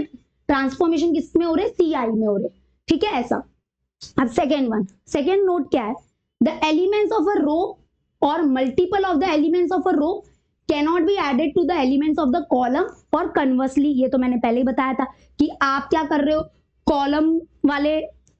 ट्रांसफॉर्मेशन किसमें हो रहे, CI में हो रहे, ठीक है ऐसा। अब सेकेंड नोट क्या है, the elements of a row और multiple of the elements of a row cannot be added to the elements of the column और कन्वर्सली। ये तो मैंने पहले ही बताया था कि आप क्या कर रहे हो, कॉलम वाले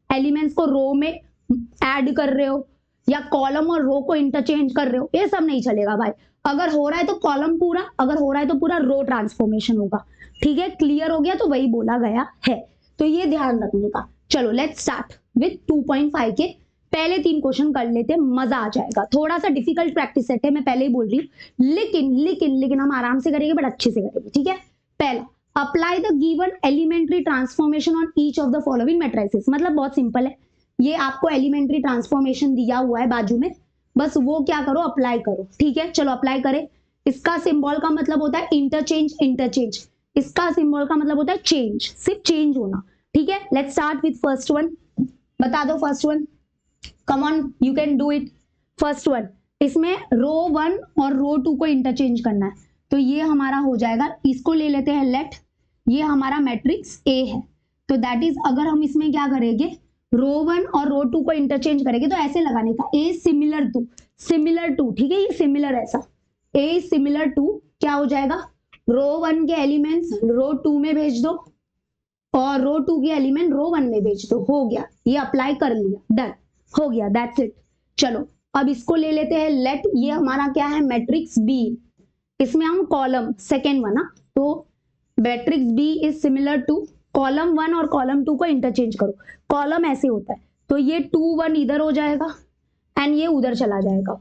एलिमेंट्स को रो में ऐड कर रहे हो या कॉलम और रो को इंटरचेंज कर रहे हो, ये सब नहीं चलेगा भाई। अगर हो रहा है तो कॉलम पूरा, अगर हो रहा है तो पूरा रो ट्रांसफॉर्मेशन होगा, ठीक है, क्लियर हो गया, तो वही बोला गया है, तो ये ध्यान रखने का। चलो लेट्स स्टार्ट विथ 2.5 के पहले 3 क्वेश्चन कर लेते हैं, मजा आ जाएगा। थोड़ा सा डिफिकल्ट प्रैक्टिस सेट है, मैं पहले ही बोल रही हूँ, लेकिन हम आराम से करेंगे, बट अच्छे से करेंगे, ठीक है। पहला, apply the given elementary transformation on each of the following matrices. मतलब बहुत सिंपल है, ये आपको एलिमेंट्री ट्रांसफॉर्मेशन दिया हुआ है बाजू में, बस वो क्या करो, अप्लाई करो, ठीक है। चलो अप्लाई करें। इसका सिंबल का मतलब होता है इंटरचेंज, इसका सिंबल का मतलब होता है चेंज, सिर्फ चेंज होना, ठीक है। Let's start with first one, बता दो first one, come on you can do it. First one, इसमें रो 1 और रो 2 को इंटरचेंज करना है, तो ये हमारा हो जाएगा, इसको ले लेते हैं लेट, ये हमारा मैट्रिक्स A है, तो दैट इज अगर हम इसमें क्या करेंगे, रो 1 और रो 2 को इंटरचेंज करेंगे, तो ऐसे लगाने का A सिमिलर टू, ठीक है, ये सिमिलर ऐसा, A सिमिलर टू क्या हो जाएगा, रो 1 के एलिमेंट्स रो 2 में भेज दो और रो 2 के एलिमेंट रो 1 में भेज दो, हो गया, ये अप्लाई कर लिया, डन हो गया, दैट्स इट। चलो अब इसको ले लेते हैं लेट, ये हमारा क्या है, मैट्रिक्स B, इसमें हम कॉलम सेकेंड वन, तो matrix B is similar to column 1 और कॉलम 2 को इंटरचेंज करो, कॉलम ऐसे होता है, तो ये 2 1 इधर हो जाएगा एंड ये उधर चला जाएगा,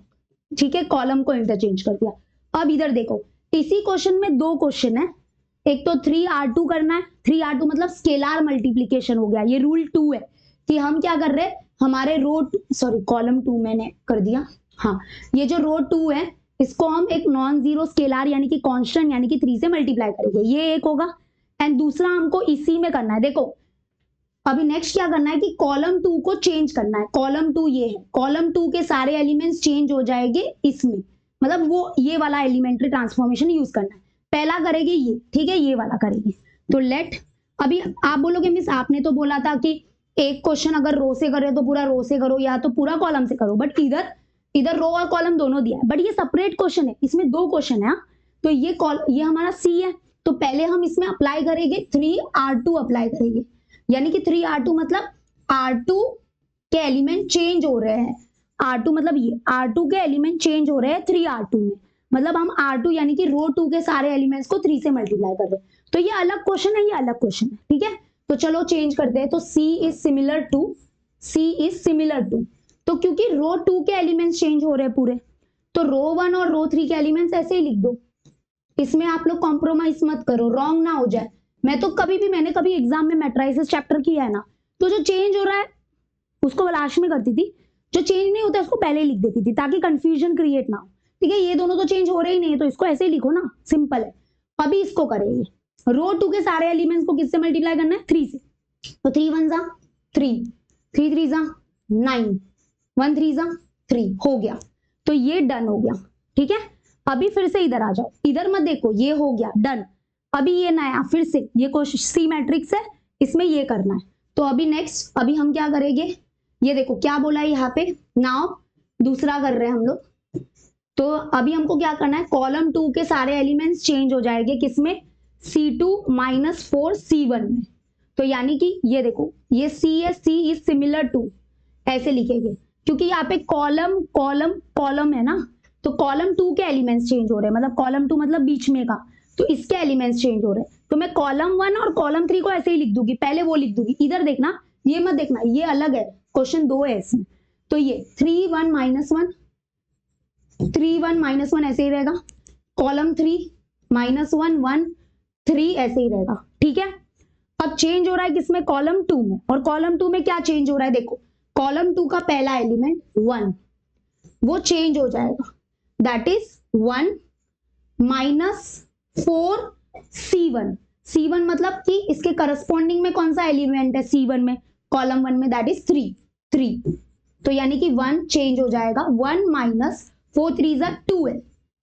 ठीक है, कॉलम को इंटरचेंज कर दिया। अब इधर देखो, इसी क्वेश्चन में 2 क्वेश्चन है, एक तो 3R2 करना है, 3R2 मतलब स्केलार मल्टीप्लीकेशन हो गया, ये रूल 2 है कि हम क्या कर रहे हैं, हमारे कॉलम 2 मैंने कर दिया, हाँ, ये जो रो 2 है इसको हम एक नॉन जीरो स्केलार यानी कि कांस्टेंट यानी कि 3 से मल्टीप्लाई करेंगे, ये एक होगा, एंड दूसरा हमको इसी में करना है। देखो अभी नेक्स्ट क्या करना है कि कॉलम 2 को चेंज करना है, कॉलम 2 ये है, कॉलम 2 के सारे एलिमेंट्स चेंज हो जाएंगे इसमें, मतलब वो ये वाला एलिमेंट्री ट्रांसफॉर्मेशन यूज करना है, पहला करेंगे ये, ठीक है, ये वाला करेंगे। तो लेट, अभी आप बोलोगे मिस आपने तो बोला था कि एक क्वेश्चन अगर रो से करे तो पूरा रो से करो या तो पूरा कॉलम से करो, बट इधर रो और कॉलम दोनों दिया है, बट ये सेपरेट क्वेश्चन है, इसमें 2 क्वेश्चन है, तो ये हमारा C है, तो पहले हम इसमें अप्लाई करेंगे 3R2 अप्लाई करेंगे, यानी कि 3R2 मतलब R2 के एलिमेंट चेंज हो रहे हैं, R2 मतलब ये R2 के एलिमेंट चेंज हो रहे हैं 3R2 में, मतलब हम R2 यानी कि रो 2 के सारे एलिमेंट्स को 3 से मल्टीप्लाई कर रहे हैं, तो ये अलग क्वेश्चन है, ये अलग क्वेश्चन है, ठीक है। तो चलो चेंज करते हैं, तो C इज सिमिलर टू, तो क्योंकि रो 2 के एलिमेंट्स चेंज हो रहे हैं पूरे, तो रो 1 और रो 3 के एलिमेंट्स ऐसे ही लिख दो, इसमें आप लोग कॉम्प्रोमाइज मत करो, रॉन्ग ना हो जाए। मैंने कभी एग्जाम में मैट्राइसिस चैप्टर किया है ना, तो जो चेंज हो रहा है उसको लास्ट में करती थी, जो चेंज नहीं होता उसको पहले लिख देती थी ताकि कंफ्यूजन क्रिएट ना हो। ठीक है, ये दोनों तो चेंज हो रहे ही नहीं है तो इसको ऐसे ही लिखो ना, सिंपल है। अभी इसको करेंगे, रो 2 के सारे एलिमेंट्स को किससे मल्टीप्लाई करना है, 3 से। तो 3 1 जा 3, 3 3 जा 9, 1 3 जा 3, हो गया। तो ये डन हो गया। ठीक है, अभी फिर से इधर आ जाओ, इधर मत देखो, ये हो गया डन। अभी ये नया फिर से ये क्वेश्चन सी मैट्रिक्स है, इसमें ये करना है। तो अभी नेक्स्ट अभी हम क्या करेंगे, ये देखो क्या बोला है यहाँ पे, नाउ दूसरा कर रहे हैं हम लोग। तो अभी हमको क्या करना है, कॉलम 2 के सारे एलिमेंट्स चेंज हो जाएंगे किसमें, C2 - 4 C1 में। तो यानी कि ये देखो ये C है, C इज सिमिलर टू, ऐसे लिखेंगे क्योंकि यहाँ पे कॉलम कॉलम कॉलम है ना, तो कॉलम 2 के एलिमेंट्स चेंज हो रहे हैं, मतलब कॉलम 2 मतलब बीच में का, तो इसके एलिमेंट्स चेंज हो रहे हैं। तो मैं कॉलम 1 और कॉलम 3 को ऐसे ही लिख दूंगी, पहले वो लिख दूंगी। इधर देखना, ये मत देखना, ये अलग है, क्वेश्चन 2 है इसमें। तो ये 3 1 -1 3 1 -1 ऐसे ही रहेगा, कॉलम 3 -1 1 3 ऐसे ही रहेगा। ठीक है, अब चेंज हो रहा है किसमें, कॉलम 2 में। और कॉलम 2 में क्या चेंज हो रहा है, देखो कॉलम 2 का पहला एलिमेंट 1, वो चेंज हो जाएगा, दैट इज 1 -4 C1। C1 मतलब कि इसके करस्पॉन्डिंग में कौन सा एलिमेंट है C1 में, कॉलम 1 में, दैट इज 3। तो यानी कि 1 चेंज हो जाएगा, 1 -4 3 12,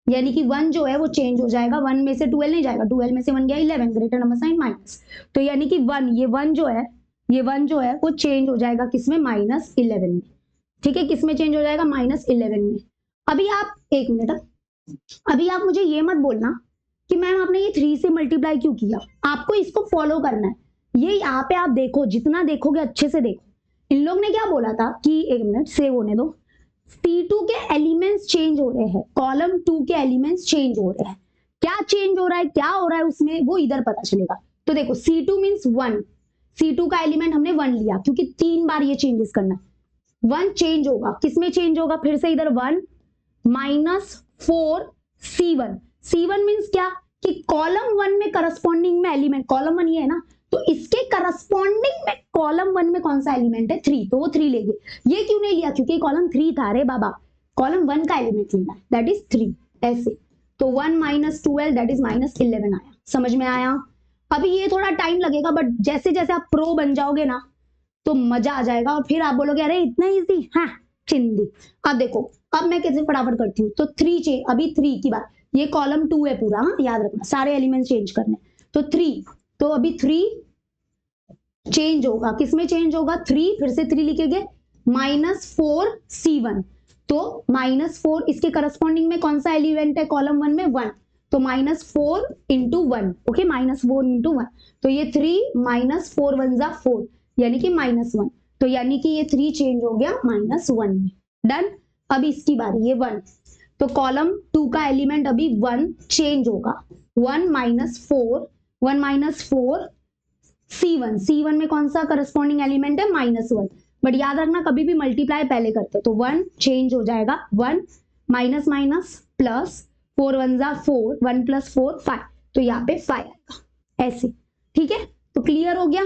यानी कि 1 जो है वो चेंज हो जाएगा, 1 में से 12 नहीं जाएगा, 12 में से 1 गया 11, ग्रेटर नंबर साइन माइनस। तो यानी कि 1 ये 1 जो है वो चेंज हो जाएगा किसमें, -11 में। ठीक है, किसमें चेंज हो जाएगा, -11 में। अभी आप एक मिनट, अभी आप मुझे ये मत बोलना कि मैम आपने ये 3 से मल्टीप्लाई क्यों किया, आपको इसको फॉलो करना है। ये यहाँ पे आप देखो, जितना देखोगे अच्छे से देखो। इन लोग ने क्या बोला था कि एक मिनट सेव होने दो, C2 के एलिमेंट्स चेंज हो रहे हैं, कॉलम 2 के एलिमेंट्स चेंज हो रहे हैं। क्या चेंज हो रहा है, क्या हो रहा है उसमें, वो इधर पता चलेगा। तो देखो C2 मीन्स 1, C2 का एलिमेंट हमने 1 लिया क्योंकि 3 बार ये चेंजेस करना है। 1 चेंज होगा, किसमें चेंज होगा, फिर से इधर 1 -4 C1। C1 मीन्स क्या कि कॉलम 1 में करस्पॉन्डिंग में एलिमेंट, कॉलम 1 ये है ना, तो इसके करस्पॉन्डिंग में कॉलम 1 में कौन सा एलिमेंट है, 3, तो वो 3 लेंगे। ये क्यों नहीं लिया, क्योंकि कॉलम 3 था, अरे बाबा कॉलम 1 का एलिमेंट लेना है, दैट इज 3, ऐसे। तो 1 -12 दैट इज -11 आया, समझ में आया। अभी ये थोड़ा टाइम लगेगा, बट जैसे जैसे आप प्रो बन जाओगे ना तो मजा आ जाएगा, और फिर आप बोलोगे अरे इतना इजी, हाँ चिंदी। अब देखो, अब मैं कैसे फटाफट करती हूँ, तो 3 अभी 3 की बात, ये कॉलम 2 है पूरा, हाँ याद रखना, सारे एलिमेंट्स चेंज करने। तो 3, तो अभी 3 चेंज होगा, किसमें चेंज होगा, 3, फिर से 3 लिखेंगे, -4 C1। तो -4 इसके करस्पॉन्डिंग में कौन सा एलिमेंट है, कॉलम 1 में 1, तो -4 × 1, ओके, -4 × 1। तो ये 3 -4 1 जा 4, यानी कि -1। तो यानी कि ये 3 चेंज हो गया -1 में, डन। अब इसकी बारी, ये 1, तो कॉलम 2 का एलिमेंट अभी 1 चेंज होगा, 1 -4 C1 में कौन सा करस्पॉन्डिंग एलिमेंट है, -1। बट याद रखना कभी भी मल्टीप्लाई पहले करते, तो 1 चेंज हो जाएगा, 1 माइनस माइनस प्लस, 4 1 जा 4, 1 + 4 5, तो यहाँ पे 5 आएगा, ऐसे। ठीक है, तो क्लियर हो गया।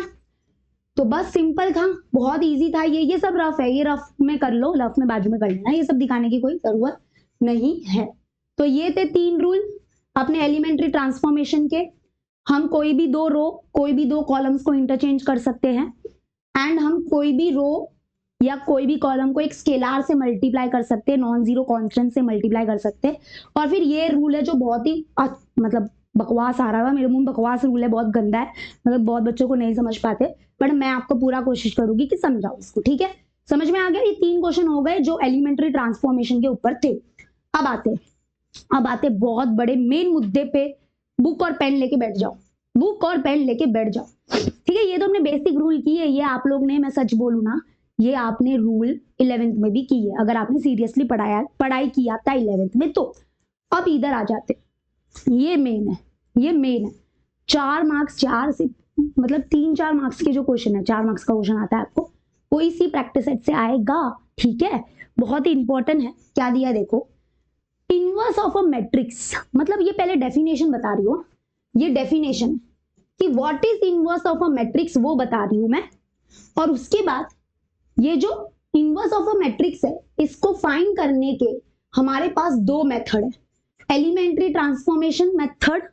तो बस सिंपल था, बहुत इजी था ये सब रफ है, ये रफ में कर लो, रफ में बाजू में कर लेना, ये सब दिखाने की कोई जरूरत नहीं है। तो ये थे 3 रूल अपने एलिमेंट्री ट्रांसफॉर्मेशन के। हम कोई भी 2 रो, कोई भी 2 कॉलम्स को इंटरचेंज कर सकते हैं, एंड हम कोई भी रो या कोई भी कॉलम को एक स्केलार से मल्टीप्लाई कर सकते हैं, नॉन जीरो कांस्टेंट से मल्टीप्लाई कर सकते हैं। और फिर ये रूल है जो बहुत ही मतलब बकवास आ रहा है मेरे मुंह, बकवास रूल है, बहुत गंदा है, मतलब बहुत बच्चों को नहीं समझ पाते, बट मैं आपको पूरा कोशिश करूंगी कि समझाओ इसको। ठीक है, समझ में आ गया। ये 3 क्वेश्चन हो गए जो एलिमेंट्री ट्रांसफॉर्मेशन के ऊपर थे। अब आते बहुत बड़े मेन मुद्दे पे। बुक और पेन लेके बैठ जाओ, बुक और पेन लेके बैठ जाओ। ठीक है, ये तो हमने बेसिक रूल की है, ये आप लोग ने, मैं सच बोलूं ना, ये आपने रूल 11th में भी की है, अगर आपने सीरियसली पढ़ाई किया था 11th में तो। अब इधर आ जाते, ये मेन है, 4 मार्क्स, 4 से मतलब 3-4 मार्क्स के जो क्वेश्चन है, 4 मार्क्स का क्वेश्चन आता है आपको, वो इसी प्रैक्टिस सेट से आएगा। ठीक है, बहुत ही इंपॉर्टेंट है। क्या दिया देखो, inverse inverse of a matrix मतलब ये पहले डेफिनेशन बता रही हूँ, ये डेफिनेशन कि what is inverse of a matrix वो बता रही हूं मैं, और उसके बाद ये जो इनवर्स ऑफ अ मैट्रिक्स है इसको फाइंड करने के हमारे पास दो मेथड है, एलिमेंट्री ट्रांसफॉर्मेशन मेथड,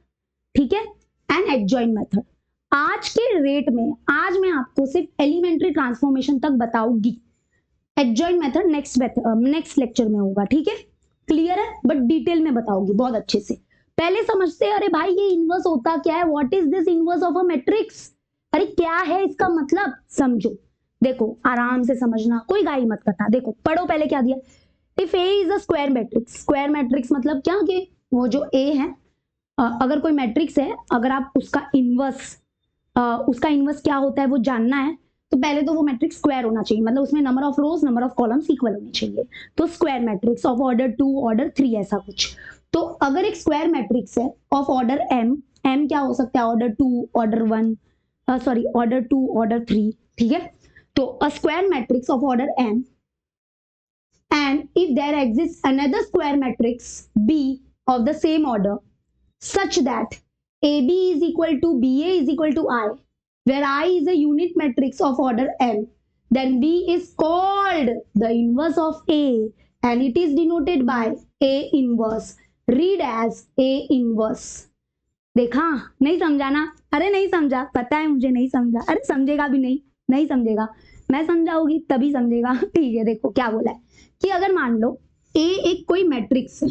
ठीक है, एंड एडजॉइंट मेथड। आज के रेट में आज मैं आपको सिर्फ एलिमेंट्री ट्रांसफॉर्मेशन तक बताऊंगी, एडजॉइंट मेथड नेक्स्ट लेक्चर में होगा, ठीक है, क्लियर है, बट डिटेल में बताऊंगी बहुत अच्छे से। पहले समझते हैं, अरे भाई ये इनवर्स होता क्या है, what is this inverse of a matrix, अरे क्या है इसका मतलब, समझो, देखो आराम से समझना, कोई गाई मत करना। देखो पढ़ो पहले क्या दिया, if A is a square matrix, square matrix मतलब क्या कि वो जो ए है अगर कोई मैट्रिक्स है, अगर आप उसका इनवर्स क्या होता है वो जानना है तो पहले तो वो मैट्रिक्स स्क्वायर होना चाहिए, मतलब उसमें number of rose number of columns equal होने चाहिए, तो square matrix of order 2 order 3 ऐसा कुछ। तो अगर एक स्क्वायर मैट्रिक्स है ऑफ ऑर्डर m क्या हो सकता है, order 2 order 1 sorry order 2 order 3, ठीक है, तो a square matrix of order m and if there exists another square matrix b of the same order such that ab is equal to ba is equal to I, where I is a unit matrix of order m, then b is called the inverse of a and it is denoted by a inverse, read as a inverse। देखा, नहीं समझा ना, अरे नहीं समझा, पता है मुझे नहीं समझा, अरे समझेगा भी नहीं समझेगा, मैं समझाऊंगी तभी समझेगा, ठीक है। देखो क्या बोला है कि अगर मान लो ए एक कोई मैट्रिक्स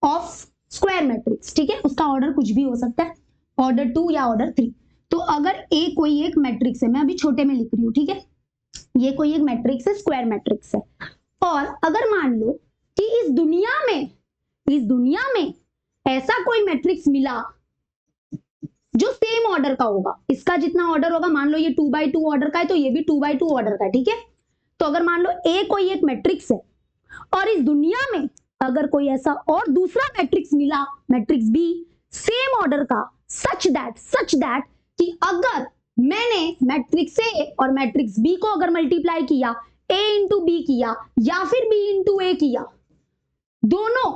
ऑफ स्क्वायर मैट्रिक्स, ठीक है, उसका ऑर्डर कुछ भी हो सकता है, ऑर्डर 2 या ऑर्डर 3, तो अगर ए कोई एक मैट्रिक्स है, मैं अभी छोटे में लिख रही हूँ, ठीक है, ये कोई एक मैट्रिक्स है, स्क्वायर मैट्रिक्स है, और अगर मान लो कि इस दुनिया में ऐसा कोई मैट्रिक्स मिला जो सेम ऑर्डर का होगा, इसका जितना ऑर्डर होगा, मान लो ये 2x2 ऑर्डर का है तो ये भी 2x2 ऑर्डर का है, ठीक है, तो अगर मान लो ए कोई एक मैट्रिक्स है और इस दुनिया में अगर कोई ऐसा और दूसरा मैट्रिक्स मिला, मैट्रिक्स बी सेम ऑर्डर का, सच दैट कि अगर मैंने मैट्रिक्स ए और मैट्रिक्स बी को अगर मल्टीप्लाई किया, ए इंटू बी किया या फिर बी इंटू ए किया, दोनों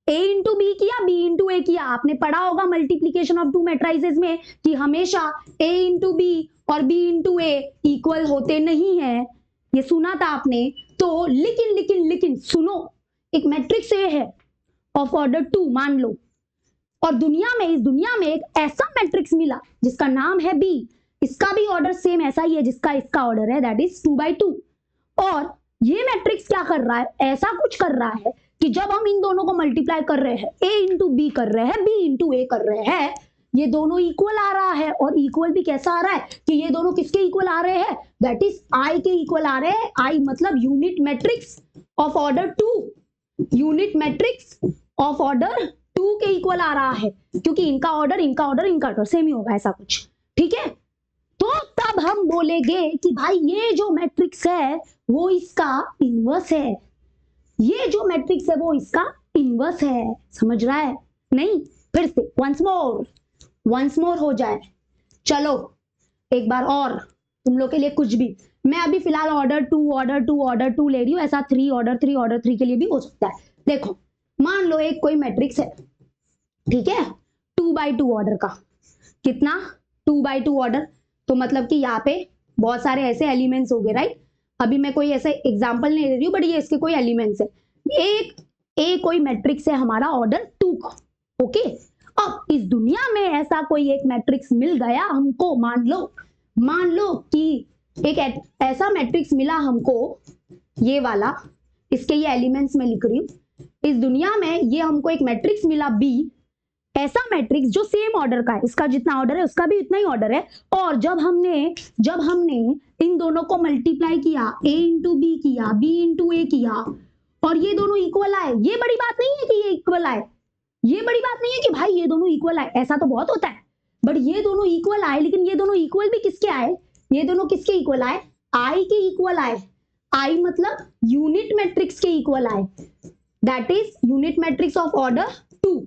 a इंटू बी किया बी इंटू ए किया, आपने पढ़ा होगा मल्टीप्लीकेशन ऑफ टू मैट्राइसेस में कि हमेशा a इंटू बी और b इंटू ए इक्वल होते नहीं है, ये सुना था आपने। तो लेकिन सुनो, एक मैट्रिक्स ए है ऑफ ऑर्डर 2 मान लो, और इस दुनिया में एक ऐसा मैट्रिक्स मिला जिसका नाम है b, इसका भी ऑर्डर सेम ऐसा ही है जिसका इसका ऑर्डर है, दैट इज 2x2, और ये मैट्रिक्स क्या कर रहा है, ऐसा कुछ कर रहा है कि जब हम इन दोनों को मल्टीप्लाई कर रहे हैं, a इंटू बी कर रहे हैं, b इंटू ए कर रहे हैं, ये दोनों इक्वल आ रहा है, और इक्वल भी कैसा आ रहा है कि ये दोनों किसके इक्वल आ रहे हैं, दैट इज I के इक्वल आ रहे हैं, I मतलब unit matrix of order 2, unit matrix of order 2 के इक्वल आ रहा है, क्योंकि इनका ऑर्डर सेम ही होगा, ऐसा कुछ, ठीक है। तो तब हम बोलेंगे कि भाई ये जो मैट्रिक्स है वो इसका इनवर्स है, ये जो मैट्रिक्स है वो इसका इनवर्स है, समझ रहा है नहीं, फिर से वंस मोर हो जाए, चलो एक बार और तुम लोग के लिए कुछ भी, मैं अभी फिलहाल ऑर्डर 2 ले रही हूँ, ऐसा 3 ऑर्डर 3 के लिए भी हो सकता है। देखो मान लो एक कोई मैट्रिक्स है, ठीक है, 2x2 ऑर्डर का, कितना 2x2 ऑर्डर, तो मतलब कि यहाँ पे बहुत सारे ऐसे एलिमेंट्स हो गए, राइट, अभी मैं कोई ऐसा एग्जांपल नहीं दे रही हूँ, बट ये इसके कोई एलिमेंट्स है, एक ए कोई मैट्रिक्स है हमारा ऑर्डर 2 का, ओके। अब इस दुनिया में ऐसा कोई एक मैट्रिक्स मिल गया हमको, मान लो कि एक ऐसा मैट्रिक्स मिला हमको, ये वाला, इसके ये एलिमेंट्स में लिख रही हूँ, इस दुनिया में ये हमको एक मैट्रिक्स मिला बी, ऐसा मैट्रिक्स जो सेम ऑर्डर का है, इसका जितना ऑर्डर है उसका भी उतना ही ऑर्डर है, और जब हमने इन दोनों को मल्टीप्लाई किया, a इंटू बी किया b इंटू ए किया, और ये दोनों इक्वल आए, ये बड़ी बात नहीं है कि ये इक्वल आए, ये बड़ी बात नहीं है कि भाई ये दोनों इक्वल आए, ऐसा तो बहुत होता है, बट ये दोनों इक्वल आए, लेकिन ये दोनों इक्वल भी किसके आए, ये दोनों किसके इक्वल आए, I के इक्वल आए, I मतलब यूनिट मैट्रिक्स के इक्वल आए, that is unit matrix of order 2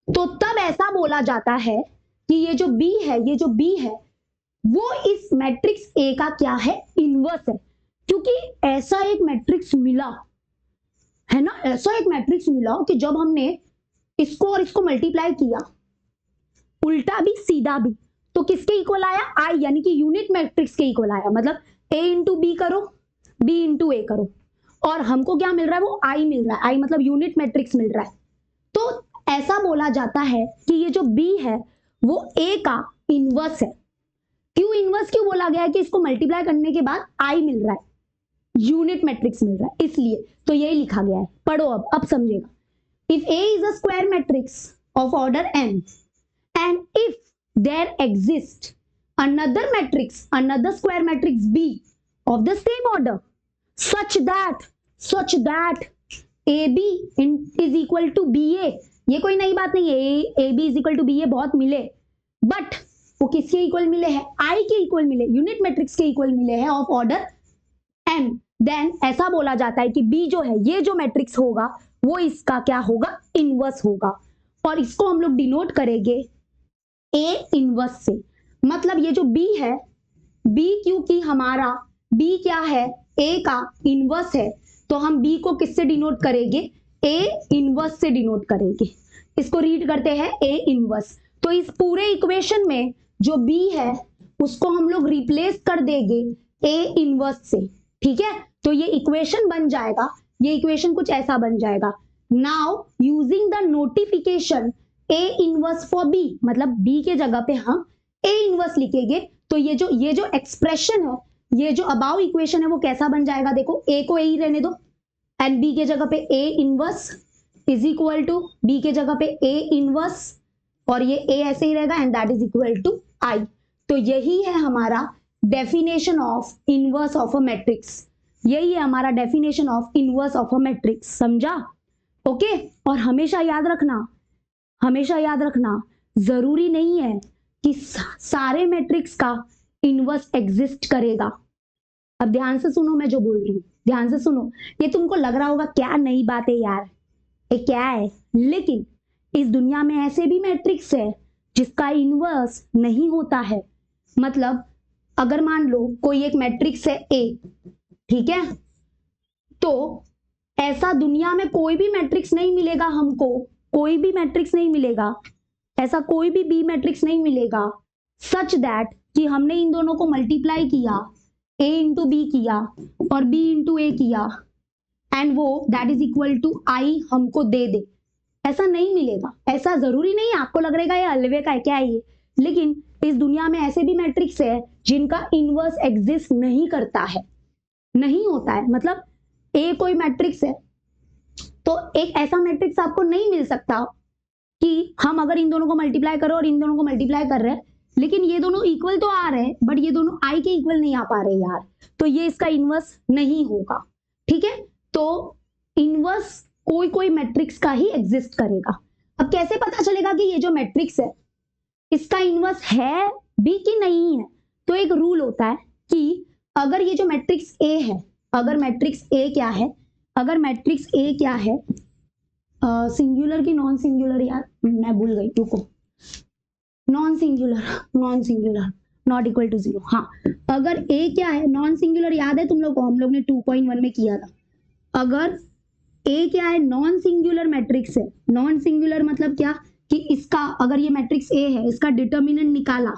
तो तब ऐसा बोला जाता है कि ये जो B है वो इस मैट्रिक्स A का क्या है, इनवर्स है, क्योंकि ऐसा एक मैट्रिक्स मिला है ना, ऐसा एक मैट्रिक्स मिला कि जब हमने इसको और इसको मल्टीप्लाई किया, उल्टा भी सीधा भी, तो किसके इक्वल आया, आई, यानी कि यूनिट मैट्रिक्स के इक्वल आया। मतलब ए इंटू बी करो, बी इंटू ए करो, और हमको क्या मिल रहा है, वो आई मिल रहा है। आई मतलब यूनिट मैट्रिक्स मिल रहा है। तो ऐसा बोला जाता है कि ये जो बी है वो ए का इनवर्स है। क्यों इनवर्स क्यों बोला गया है, कि इसको मल्टीप्लाई करने के बाद आई मिल रहा है, यूनिट मैट्रिक्स मिल रहा है, इसलिए तो यही लिखा गया है। पढ़ो अब समझेगा। If A is a square matrix of order n and if there exists another matrix, another square matrix B of the same order such that AB is equal to BA, ये कोई नई बात नहीं है, AB is equal to BA बहुत मिले, but वो किसके इक्वल मिले हैं, I के इक्वल मिले, यूनिट मैट्रिक्स के इक्वल मिले हैं ऑफ ऑर्डर n, देन ऐसा बोला जाता है कि B जो है, ये जो मैट्रिक्स होगा वो इसका क्या होगा, इनवर्स होगा, और इसको हम लोग डिनोट करेंगे A इनवर्स से। मतलब ये जो B है, B क्योंकि हमारा B क्या है, A का इनवर्स है, तो हम B को किससे डिनोट करेंगे, A इनवर्स से डिनोट करेंगे। इसको रीड करते हैं A इनवर्स। तो इस पूरे इक्वेशन में जो B है उसको हम लोग रिप्लेस कर देंगे A इनवर्स से, ठीक है। तो ये इक्वेशन बन जाएगा, ये इक्वेशन कुछ ऐसा बन जाएगा। Now using the notification A inverse for B, मतलब B के जगह पे हम A इनवर्स लिखेंगे, तो ये जो एक्सप्रेशन है, ये जो अबाउ इक्वेशन है वो कैसा बन जाएगा, देखो A को A ही रहने दो, एंड B के जगह पे A inverse is equal to B के जगह पे A इनवर्स, और ये A ऐसे ही रहेगा, and that is equal to I। तो यही है हमारा definition of inverse of a matrix, यही है हमारा definition of inverse of a matrix, समझा। ओके, और हमेशा याद रखना जरूरी नहीं है कि सारे मैट्रिक्स का इनवर्स एग्जिस्ट करेगा। अब ध्यान से सुनो, मैं जो बोल रही हूँ ध्यान से सुनो। ये तुमको लग रहा होगा क्या नई बात है यार, ये क्या है, लेकिन इस दुनिया में ऐसे भी मैट्रिक्स है जिसका इनवर्स नहीं होता है। मतलब अगर मान लो कोई एक मैट्रिक्स है A, ठीक है, तो ऐसा दुनिया में कोई भी मैट्रिक्स नहीं मिलेगा हमको, कोई भी मैट्रिक्स नहीं मिलेगा, ऐसा कोई भी बी मैट्रिक्स नहीं मिलेगा सच दैट कि हमने इन दोनों को मल्टीप्लाई किया, A इंटू बी किया और B इंटू ए किया, एंड वो that is equal to I हमको दे दे, ऐसा नहीं मिलेगा। ऐसा जरूरी नहीं है, आपको लग रहेगा ये अलवे का है क्या है ये, लेकिन इस दुनिया में ऐसे भी मैट्रिक्स है जिनका इनवर्स एग्जिस्ट नहीं करता है, नहीं होता है। मतलब A कोई मैट्रिक्स है, तो एक ऐसा मैट्रिक्स आपको नहीं मिल सकता कि हम अगर इन दोनों को मल्टीप्लाई करो और इन दोनों को मल्टीप्लाई कर रहे हैं, लेकिन ये दोनों इक्वल तो आ रहे हैं बट ये दोनों I के इक्वल नहीं आ पा रहे यार, तो ये इसका इनवर्स नहीं होगा, ठीक है। तो इनवर्स कोई मैट्रिक्स का ही एग्जिस्ट करेगा। अब कैसे पता चलेगा कि ये जो मैट्रिक्स है इसका इनवर्स है भी कि नहीं है, तो एक रूल होता है कि अगर ये जो मैट्रिक्स A है, अगर मैट्रिक्स A क्या है, अगर मैट्रिक्स A क्या है, सिंगुलर की नॉन सिंगुलर, यार मैं भूल गई, रुको, non singular not equal to 0, हाँ, अगर A क्या है, नॉन सिंगुलर याद है तुम लोग को, हम लोग ने 2.1 में किया था। अगर A क्या है, नॉन सिंगुलर मैट्रिक्स है। नॉन सिंगुलर मतलब क्या, कि इसका अगर ये मैट्रिक्स A है, इसका डिटर्मिनेंट निकाला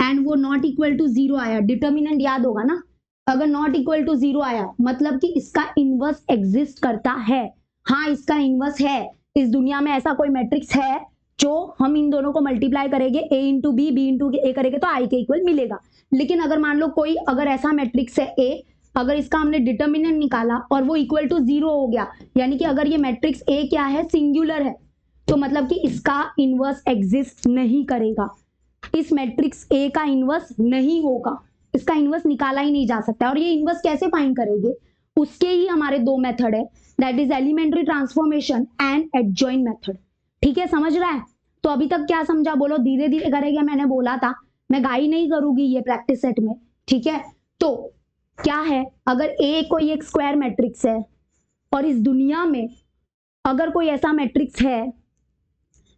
एंड वो नॉट इक्वल टू 0 आया, डिटर्मिनेंट याद होगा ना, अगर नॉट इक्वल टू 0 आया मतलब कि इसका इनवर्स एग्जिस्ट करता है। हाँ, इसका इनवर्स है, इस दुनिया में ऐसा कोई मैट्रिक्स है जो हम इन दोनों को मल्टीप्लाई करेंगे, A into B, B into A करेंगे तो I के इक्वल मिलेगा। लेकिन अगर मान लो कोई अगर ऐसा मैट्रिक्स है A, अगर इसका हमने डिटर्मिनेंट निकाला और वो इक्वल टू 0 हो गया, यानी कि अगर ये मैट्रिक्स A क्या है, सिंगुलर है, तो मतलब कि इसका इनवर्स एग्जिस्ट नहीं करेगा, इस मैट्रिक्स A का इनवर्स नहीं होगा, इसका इनवर्स निकाला ही नहीं जा सकता। और ये इनवर्स कैसे फाइंड करेंगे, उसके ही हमारे दो मेथड है, that is elementary transformation and adjoin method, ठीक है, समझ रहा है। तो अभी तक क्या समझा, बोलो, धीरे धीरे करेगा, मैंने बोला था मैं गाई नहीं करूंगी ये प्रैक्टिस सेट में, ठीक है। तो क्या है, अगर A कोई एक स्क्वायर मैट्रिक्स है और इस दुनिया में अगर कोई ऐसा मैट्रिक्स है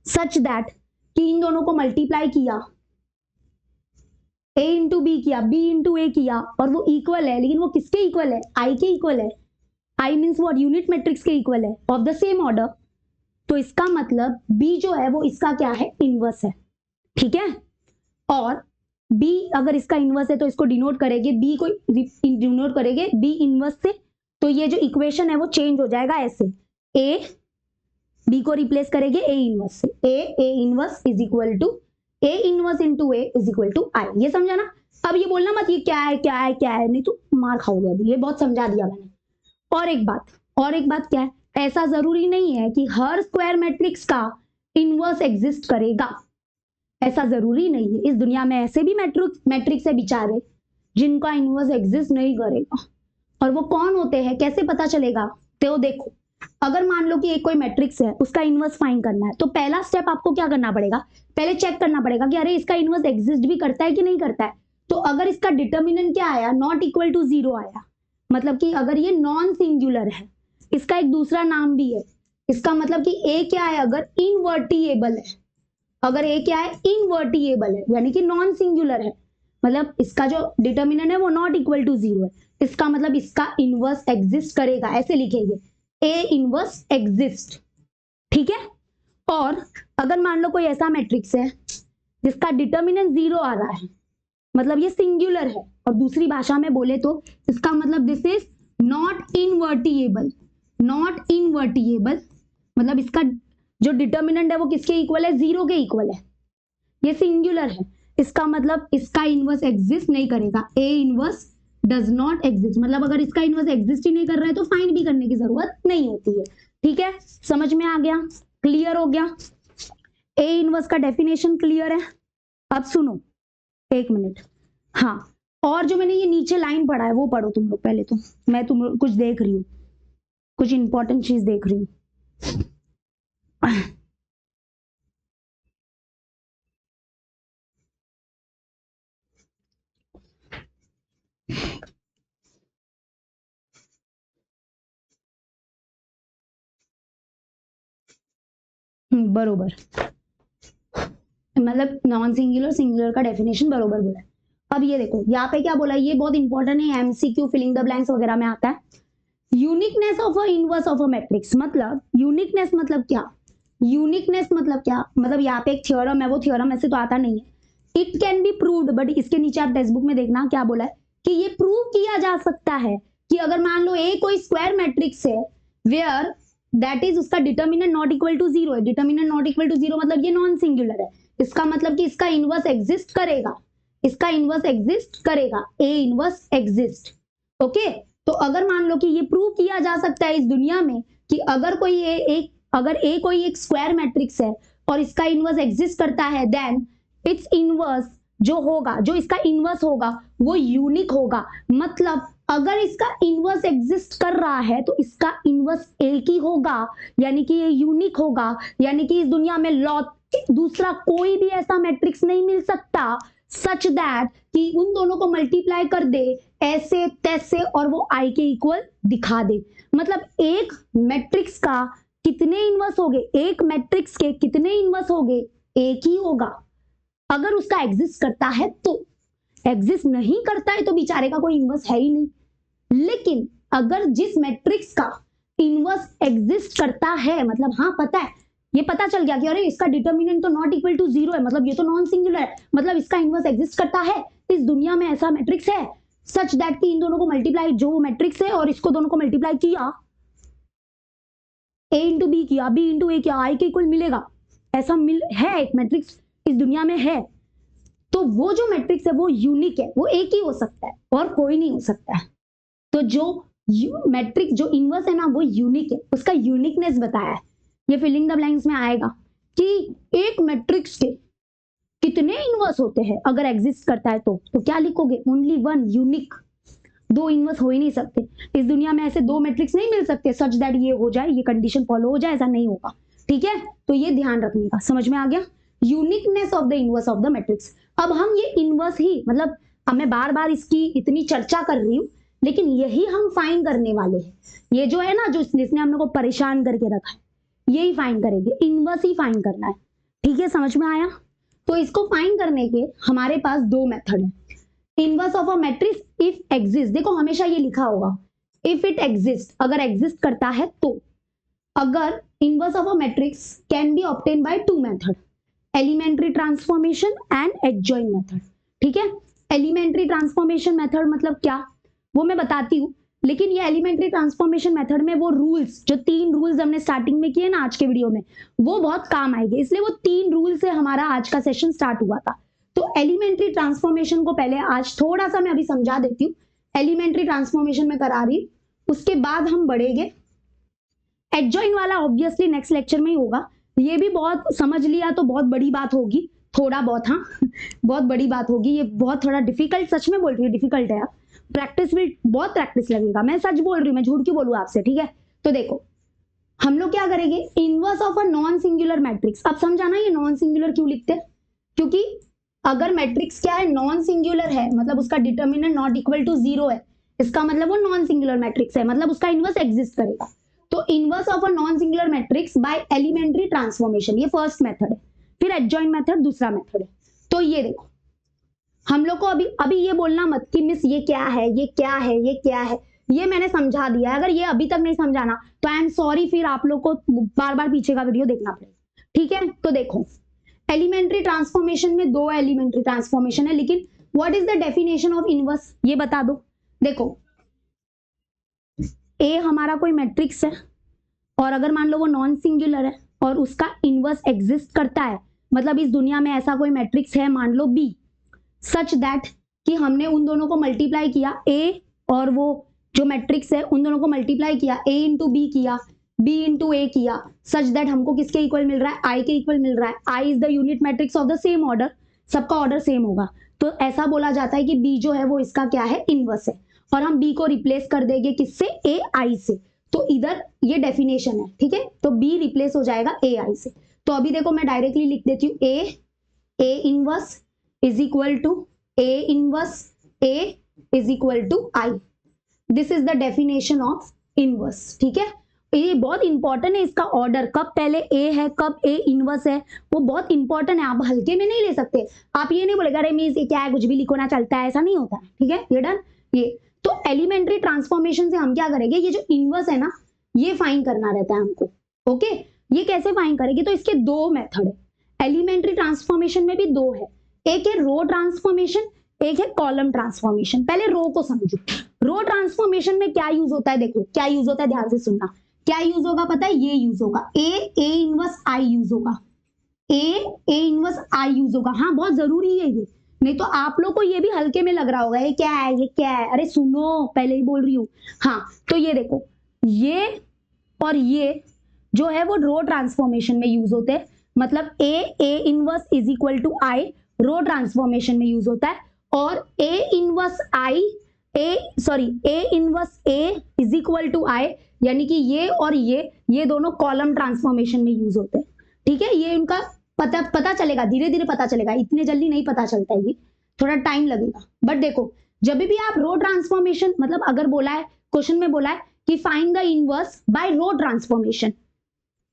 सच दैट कि इन दोनों को मल्टीप्लाई किया, A इंटू बी किया, B इंटू ए किया, और वो इक्वल है, लेकिन वो किसके इक्वल है, I के इक्वल है, I means what, unit matrix के इक्वल है, ऑफ द सेम ऑर्डर, तो इसका मतलब बी जो है वो इसका क्या है, इनवर्स है, ठीक है। और बी अगर इसका इनवर्स है तो इसको डिनोट करेंगे, बी को डिनोट करेंगे बी इनवर्स से, तो ये जो इक्वेशन है वो चेंज हो जाएगा ऐसे, ए बी को रिप्लेस करेंगे ए इनवर्स से, A inverse is equal to A inverse into A is equal to I. ये समझा ना। अब ये बोलना मत ये क्या है क्या है क्या है, नहीं तो मार खाओगे अभी, ये बहुत समझा दिया मैंने। और एक बात क्या है, ऐसा जरूरी नहीं है कि हर स्क्वायर मैट्रिक्स का इनवर्स एग्जिस्ट करेगा, ऐसा जरूरी नहीं है। इस दुनिया में ऐसे भी मैट्रिक्स है बेचारे जिनका इनवर्स एग्जिस्ट नहीं करेगा, और वो कौन होते हैं, कैसे पता चलेगा, तो देखो, अगर मान लो कि एक कोई मैट्रिक्स है, उसका इनवर्स फाइंड करना है, तो पहला स्टेप आपको क्या करना पड़ेगा, पहले चेक करना पड़ेगा कि अरे इसका इनवर्स एग्जिस्ट भी करता है कि नहीं करता है। तो अगर इसका डिटर्मिनेंट क्या आया, नॉट इक्वल टू 0 आया, मतलब कि अगर ये नॉन सिंगुलर है, इसका एक दूसरा नाम भी है, इसका मतलब कि ए क्या है, अगर इनवर्टिएबल है, अगर ए क्या है, इनवर्टिएबल है, यानी कि नॉन सिंगुलर है, मतलब इसका जो डिटर्मिनेंट है वो नॉट इक्वल टू 0 है, इसका मतलब इसका इनवर्स एग्जिस्ट करेगा, ऐसे लिखेंगे ए इनवर्स एग्जिस्ट, ठीक है। और अगर मान लो कोई ऐसा मैट्रिक्स है जिसका डिटर्मिनेंट 0 आ रहा है, मतलब ये सिंगुलर है, और दूसरी भाषा में बोले तो इसका मतलब दिस इज नॉट इनवर्टिएबल, नॉट इनवर्टिएबल, मतलब इसका जो डिटर्मिनेंट है वो किसके इक्वल है, 0 के इक्वल है, ये सिंगुलर है, इसका मतलब इसका इनवर्स एग्जिस्ट नहीं करेगा, A inverse does not exist, मतलब अगर इसका इनवर्स एग्जिस्ट ही नहीं कर रहा है तो फाइंड भी करने की जरूरत नहीं होती है, ठीक है। समझ में आ गया, क्लियर हो गया, ए इनवर्स का डेफिनेशन क्लियर है। अब सुनो एक मिनट, हाँ, और जो मैंने ये नीचे लाइन पढ़ा है वो पढ़ो तुम लोग पहले, तो मैं तुम कुछ देख रही हूँ, कुछ इंपॉर्टेंट चीज देख रही हूँ। बरोबर, मतलब नॉन सिंगुलर सिंगुलर का डेफिनेशन बरोबर बोला है। अब ये देखो यहाँ पे क्या बोला, ये बहुत इंपॉर्टेंट है, एमसीक्यू फिलिंग द ब्लैंक्स वगैरह में आता है। Uniqueness of a inverse of a matrix, मतलब यूनिकनेस मतलब क्या, यूनिकनेस मतलब क्या, मतलब यहाँ पे एक थ्योरम है, वो थ्योरम ऐसे तो आता नहीं है, it can be proved, but इसके नीचे आप टेक्स्ट बुक में देखना क्या बोला है कि ये प्रूव किया जा सकता है कि अगर मान लो ए कोई स्क्वायर मैट्रिक्स है वेयर दैट इज उसका डिटर्मिनेंट नॉट इक्वल टू 0 है, डिटर्मिनेंट नॉट इक्वल टू 0 मतलब ये नॉन सिंगुलर है, इसका मतलब कि इसका इनवर्स एग्जिस्ट करेगा, इसका इनवर्स एग्जिस्ट करेगा, ए इनवर्स एग्जिस्ट, ओके। तो अगर मान लो कि ये प्रूव किया जा सकता है इस दुनिया में कि अगर कोई अगर ए कोई एक स्क्वायर मैट्रिक्स है और इसका इनवर्स एग्जिस्ट करता है, देन इट्स इनवर्स जो होगा, जो इसका इनवर्स होगा वो यूनिक होगा, मतलब अगर इसका इनवर्स एग्जिस्ट कर रहा है तो इसका इनवर्स एक ही होगा, यानी कि ये यूनिक होगा, यानी कि इस दुनिया में दूसरा कोई भी ऐसा मैट्रिक्स नहीं मिल सकता सच दैट कि उन दोनों को मल्टीप्लाई कर दे ऐसे तैसे और वो आई के इक्वल दिखा दे। मतलब एक मैट्रिक्स का कितने इनवर्स होंगे, एक मैट्रिक्स के कितने इनवर्स होंगे, एक ही होगा अगर उसका एग्जिस्ट करता है, तो एग्जिस्ट नहीं करता है तो बेचारे का कोई इनवर्स है ही नहीं। लेकिन अगर जिस मैट्रिक्स का इनवर्स एग्जिस्ट करता है, मतलब हाँ पता है, ये पता चल गया कि अरे इसका डिटर्मिनेंट तो नॉट इक्वल टू 0 है, मतलब ये तो नॉन सिंगुलर है, मतलब इसका इनवर्स एग्जिस्ट करता है, इस दुनिया में ऐसा मैट्रिक्स है सच दैट कि इन दोनों को मल्टीप्लाई, जो मैट्रिक्स है और इसको दोनों को मल्टीप्लाई किया, ए इंटू बी किया, बी इंटू ए किया, आई के इक्वल मिलेगा, ऐसा है एक मैट्रिक्स इस दुनिया में है, तो वो जो मैट्रिक्स है वो यूनिक है, वो एक ही हो सकता है और कोई नहीं हो सकता है। तो जो मैट्रिक्स जो इनवर्स है ना वो यूनिक है, उसका यूनिकनेस बताया है, ये फिलिंग द ब्लैंक्स में आएगा कि एक मैट्रिक्स के कितने इनवर्स होते हैं अगर एग्जिस्ट करता है तो क्या लिखोगे, ओनली वन, यूनिक, दो इनवर्स हो ही नहीं सकते इस दुनिया में, ऐसे दो मैट्रिक्स नहीं मिल सकते सच दैट ये हो जाए, ये कंडीशन फॉलो हो जाए, ऐसा नहीं होगा, ठीक है। तो ये ध्यान रखने का, समझ में आ गया, uniqueness of the inverse of the matrix. अब हम ये इनवर्स ही, मतलब अब मैं बार बार इसकी इतनी चर्चा कर रही हूँ, लेकिन यही हम फाइंड करने वाले हैं, ये जो है ना जो जिसने हम लोग को परेशान करके रखा है, यही फाइंड करेंगे, इनवर्स ही फाइंड करना है, ठीक है, समझ में आया। तो इसको फाइंड करने के हमारे पास दो मेथड है, inverse of a matrix if exist, देखो हमेशा ये लिखा होगा इफ इट एग्जिस्ट, अगर एग्जिस्ट करता है तो, अगर inverse of a matrix can be obtain by two method, elementary transformation and adjoint method. ठीक है, एलिमेंट्री ट्रांसफॉर्मेशन मेथड मतलब क्या, वो मैं बताती हूँ, लेकिन ये एलिमेंट्री ट्रांसफॉर्मेशन मेथड में वो रूल्स, जो 3 रूल्स हमने स्टार्टिंग में किए ना आज के वीडियो में, वो बहुत काम आएंगे, इसलिए वो 3 रूल से हमारा आज का सेशन स्टार्ट हुआ था। तो एलिमेंट्री ट्रांसफॉर्मेशन को पहले आज थोड़ा सा मैं अभी समझा देती हूँ, एलिमेंट्री ट्रांसफॉर्मेशन में करा रही, उसके बाद हम बढ़ेंगे। एडजॉइन वाला ऑब्वियसली नेक्स्ट लेक्चर में ही होगा, ये भी बहुत समझ लिया तो बहुत बड़ी बात होगी, थोड़ा बहुत, हाँ बहुत बड़ी बात होगी, ये बहुत थोड़ा डिफिकल्ट, सच में बोल रही हूँ डिफिकल्ट है यार, प्रैक्टिस भी बहुत प्रैक्टिस लगेगा, मैं सच बोल रही हूँ, मैं झूठ क्यों बोलूँ आपसे। ठीक है, तो देखो हम लोग क्या करेंगे, inverse of a non singular matrix. अब समझाना ये नॉन सिंगुलर क्यों लिखते हैं, क्योंकि अगर मैट्रिक्स क्या है, नॉन सिंगुलर है, मतलब उसका डिटर्मिनेंट नॉट इक्वल टू 0 है, इसका मतलब वो नॉन सिंगुलर मैट्रिक्स है, मतलब उसका इनवर्स एग्जिस्ट करेगा। तो inverse of a non singular matrix by elementary transformation, ये फर्स्ट मेथड है, फिर एडजॉइंट मेथड दूसरा मेथड है। तो ये देखो हम लोग को अभी ये बोलना मत कि मिस ये क्या है, ये क्या है, ये क्या है, ये मैंने समझा दिया है, अगर ये अभी तक नहीं समझाना तो आई एम सॉरी, फिर आप लोग को बार बार पीछे का वीडियो देखना पड़ेगा। ठीक है, तो देखो एलिमेंट्री ट्रांसफॉर्मेशन में 2 एलिमेंट्री ट्रांसफॉर्मेशन है, लेकिन what is the definition of inverse, ये बता दो। देखो ए हमारा कोई मैट्रिक्स है, और अगर मान लो वो नॉन सिंगुलर है और उसका इनवर्स एग्जिस्ट करता है, मतलब इस दुनिया में ऐसा कोई मैट्रिक्स है, मान लो बी, सच दैट कि हमने उन दोनों को मल्टीप्लाई किया, ए और वो जो मैट्रिक्स है उन दोनों को मल्टीप्लाई किया, ए इंटू बी किया, बी इंटू ए किया, सच दैट हमको किसके इक्वल मिल रहा है, आई के इक्वल मिल रहा है। I is the unit matrix of the same order, सबका ऑर्डर सेम होगा, तो ऐसा बोला जाता है कि बी जो है वो इसका क्या है, इनवर्स है, और हम बी को रिप्लेस कर देंगे किससे, ए आई से, तो इधर ये डेफिनेशन है। ठीक है, तो बी रिप्लेस हो जाएगा ए आई से। तो अभी देखो मैं डायरेक्टली लिख देती हूँ, A inverse is equal to A inverse A is equal to I, this is the definition of inverse. ठीक है, ये बहुत इंपॉर्टेंट है, इसका ऑर्डर कब पहले ए है कब ए इनवर्स है, वो बहुत इंपॉर्टेंट है, आप हल्के में नहीं ले सकते। आप ये नहीं बोलेगा अरे मीन्स ये क्या है, कुछ भी लिखो ना चलता है, ऐसा नहीं होता है। ठीक है, ये डन। ये तो एलिमेंट्री ट्रांसफॉर्मेशन से हम क्या करेंगे, ये जो इनवर्स है ना, ये फाइंड करना रहता है हमको। ओके, ये कैसे फाइंड करेंगे, तो इसके 2 मेथड है, एलिमेंट्री ट्रांसफॉर्मेशन में भी 2 है, एक है रो ट्रांसफॉर्मेशन, एक है कॉलम ट्रांसफॉर्मेशन। पहले रो को समझो, रो ट्रांसफॉर्मेशन में क्या यूज होता है, देखो क्या यूज होता है, ध्यान से सुनना, क्या यूज होगा पता है, ये यूज होगा, ए इनवर्स आई यूज होगा, ए इनवर्स आई यूज होगा। हाँ बहुत जरूरी है ये, नहीं तो आप लोग को ये भी हल्के में लग रहा होगा, ये क्या है, ये क्या है, अरे सुनो पहले ही बोल रही हूँ। हाँ तो ये देखो, ये और ये जो है वो रो ट्रांसफॉर्मेशन में यूज होते हैं, मतलब A inverse is equal to I row transformation में यूज होता है, और A inverse A is equal to I, यानी कि ये और ये दोनों कॉलम ट्रांसफॉर्मेशन में यूज होते हैं। ठीक है, ये उनका पता चलेगा, धीरे धीरे पता चलेगा, इतने जल्दी नहीं पता चलता है, ये थोड़ा टाइम लगेगा। बट देखो जब भी आप रो ट्रांसफॉर्मेशन, मतलब अगर बोला है क्वेश्चन में बोला है कि find the inverse by row transformation,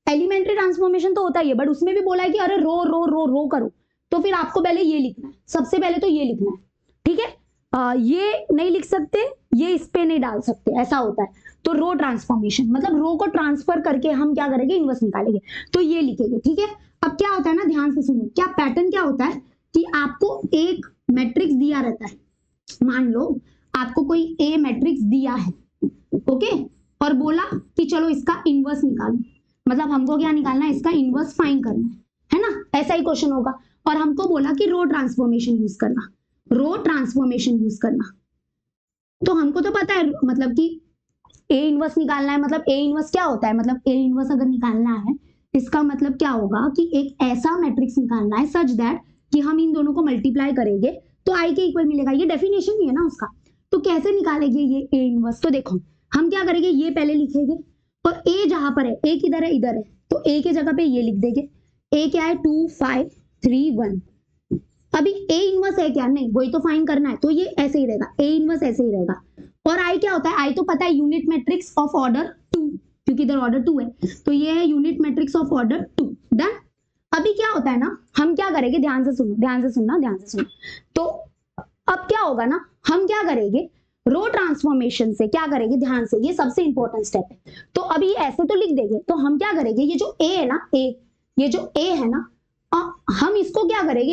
elementary transformation तो होता ही है, बट उसमें भी बोला है कि अरे रो रो रो रो करो, तो फिर आपको पहले ये लिखना है, सबसे पहले तो ये लिखना है। ठीक है, ये नहीं लिख सकते, ये इस पे नहीं डाल सकते, ऐसा होता है। तो रो ट्रांसफॉर्मेशन मतलब रो को ट्रांसफर करके हम क्या करेंगे, इनवर्स निकालेंगे, तो ये लिखेंगे। ठीक है, अब क्या होता है ना, ध्यान से सुनो, क्या पैटर्न क्या होता है कि आपको एक मैट्रिक्स दिया रहता है, मान लो आपको कोई ए मैट्रिक्स दिया है, ओके, और बोला कि चलो इसका इनवर्स निकालो, मतलब हमको क्या निकालना है, इसका इनवर्स फाइंड करना है ना, ऐसा ही क्वेश्चन होगा, और हमको बोला कि रो ट्रांसफॉर्मेशन यूज करना, रो ट्रांसफॉर्मेशन यूज करना, तो हमको तो पता है मतलब कि ए इनवर्स निकालना है, मतलब ए इनवर्स क्या होता है, मतलब ए इनवर्स अगर निकालना है इसका मतलब क्या होगा कि एक ऐसा मैट्रिक्स निकालना है सच दैट कि हम इन दोनों को मल्टीप्लाई करेंगे तो आई के इक्वल मिलेगा, ये डेफिनेशन ही है ना उसका। तो कैसे निकालेंगे ये ए इनवर्स, तो देखो हम क्या करेंगे, ये पहले लिखेंगे, और ए जहां पर है, ए किधर है, इधर है, तो ए के जगह पे ये लिख देंगे, ए क्या है 2 5 3 1। अभी ए इनवर्स है क्या, नहीं, वही तो फाइंड करना है, तो ये ऐसे ही रहेगा, ए इनवर्स ऐसे ही रहेगा। और आई क्या होता है, आई तो पता है यूनिट मैट्रिक्स ऑफ ऑर्डर 2, क्योंकि इधर ऑर्डर 2 है, तो ये है unit matrix of order 2। Done. अभी क्या होता है ना, हम क्या करेंगे, ध्यान से सुनो, ध्यान से सुनना, ध्यान से सुनो, तो अब क्या होगा ना, हम क्या करेंगे, रो ट्रांसफॉर्मेशन से क्या करेंगे, ध्यान से, ये सबसे इंपॉर्टेंट स्टेप है। तो अभी ऐसे तो लिख देंगे, तो हम क्या करेंगे, ये जो ए है ना, ये जो ए है ना, हम इसको क्या करेंगे,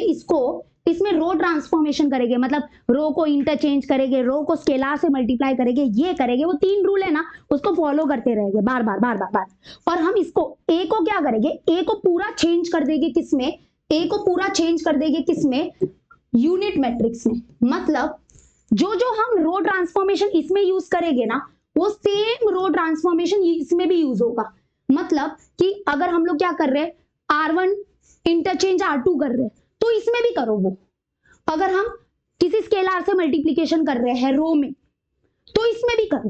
इसमें रो ट्रांसफॉर्मेशन करेंगे, मतलब रो को इंटरचेंज करेंगे, रो को स्केलर से मल्टीप्लाई करेंगे, ये करेंगे, वो 3 रूल है ना, उसको फॉलो करते रहेंगे बार बार बार बार बार। और हम इसको ए को क्या करेंगे, ए को पूरा चेंज कर देंगे किसमें, ए को पूरा चेंज कर देंगे किसमें, यूनिट मैट्रिक्स में। मतलब जो जो हम रो ट्रांसफॉर्मेशन इसमें यूज करेंगे ना, वो सेम रो ट्रांसफॉर्मेशन इसमें भी यूज होगा। मतलब कि अगर हम लोग क्या कर रहे हैं, R1 इंटरचेंज R2 कर रहे हैं, तो इसमें भी करो वो। अगर हम किसी स्केलर से मल्टीप्लिकेशन कर रहे हैं रो में, तो इसमें भी करो।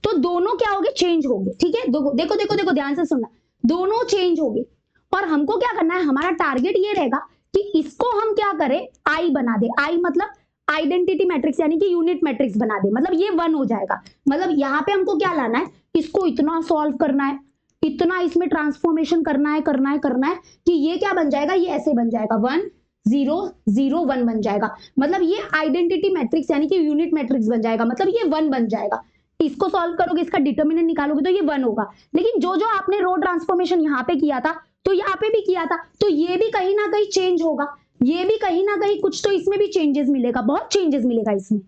तो दोनों क्या होंगे, चेंज होंगे। ठीक है, देखो देखो देखो देखो, ध्यान से सुनना, दोनों चेंज होंगे। और हमको क्या करना है, हमारा टारगेट ये रहेगा कि इसको हम क्या करें, आई बना दे। आई मतलब आइडेंटिटी मैट्रिक्स, यानी कि यूनिट मैट्रिक्स बना दे। मतलब ये 1 हो जाएगा। मतलब यहाँ पे हमको क्या लाना है, इसको इतना सॉल्व करना है, इतना इसमें ट्रांसफॉर्मेशन करना है कि ये क्या बन जाएगा, ये ऐसे बन जाएगा 1 0 0 1 बन जाएगा। मतलब ये आइडेंटिटी मैट्रिक्स यानी कि यूनिट मैट्रिक्स बन जाएगा। मतलब ये 1 बन जाएगा। इसको सॉल्व करोगे, इसका डिटर्मिनेंट निकालोगे तो ये 1 होगा। लेकिन जो जो आपने रो ट्रांसफॉर्मेशन यहाँ पे किया था, तो यहाँ पे भी किया था, तो ये भी कहीं ना कहीं चेंज होगा। ये भी कहीं ना कहीं कुछ तो इसमें भी चेंजेस मिलेगा, बहुत चेंजेस मिलेगा इसमें।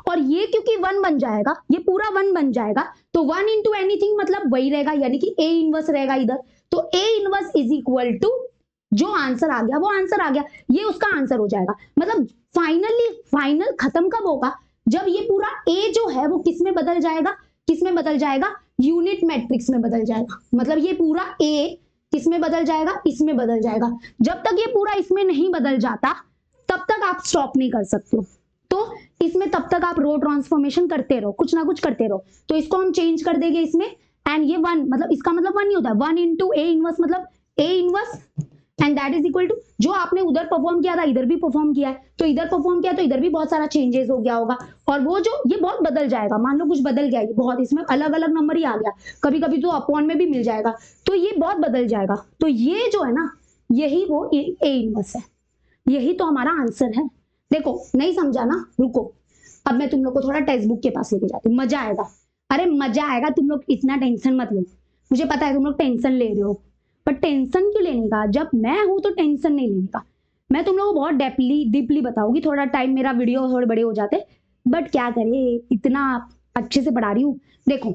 और ये क्योंकि 1 बन जाएगा, ये पूरा 1 बन जाएगा, तो 1 इंटू एनीथिंग मतलब वही रहेगा, यानी कि ए इनवर्स रहेगा इधर। तो A inverse is equal to, जो आंसर आ गया वो आंसर आ गया, ये उसका आंसर हो जाएगा। मतलब फाइनल खत्म कब होगा, जब ये पूरा ए जो है वो किस में बदल जाएगा, यूनिट मैट्रिक्स में बदल जाएगा। मतलब ये पूरा ए किस में बदल जाएगा, इसमें बदल जाएगा। जब तक ये पूरा इसमें नहीं बदल जाता, तब तक आप स्टॉप नहीं कर सकते हो। तो इसमें तब तक आप रो ट्रांसफॉर्मेशन करते रहो, कुछ ना कुछ करते रहो। तो इसको हम चेंज कर देंगे इसमें, एंड ये 1, मतलब इसका मतलब 1 नहीं होता, 1 इंटू ए इनवर्स, मतलब A inverse, and that is equal to, जो आपने उधर परफॉर्म किया था इधर भी परफॉर्म किया है, तो इधर परफॉर्म किया तो इधर भी बहुत सारा चेंजेस हो गया होगा। और वो जो ये बहुत बदल जाएगा, मान लो कुछ बदल गया, ये बहुत, इसमें अलग अलग नंबर ही आ गया, कभी कभी तो अपॉन में भी मिल जाएगा, तो ये बहुत बदल जाएगा। तो ये जो है ना, यही वो ए इनवर्स है, यही तो हमारा आंसर है। देखो नहीं समझा ना, रुको, अब मैं तुम लोग को थोड़ा टेक्स्ट बुक के पास लेके जाती हूँ, मजा आएगा। अरे मजा आएगा, तुम लोग इतना टेंशन मत लो, मुझे पता है तुम लोग टेंशन ले रहे हो, पर टेंशन क्यों लेने का, जब मैं हूं तो टेंशन नहीं लेने का। मैं तुम लोगों को बहुत डीपली बताऊंगी, थोड़ा टाइम मेरा वीडियो थोड़े बड़े हो जाते, बट क्या करे, इतना अच्छे से पढ़ा रही हूँ। देखो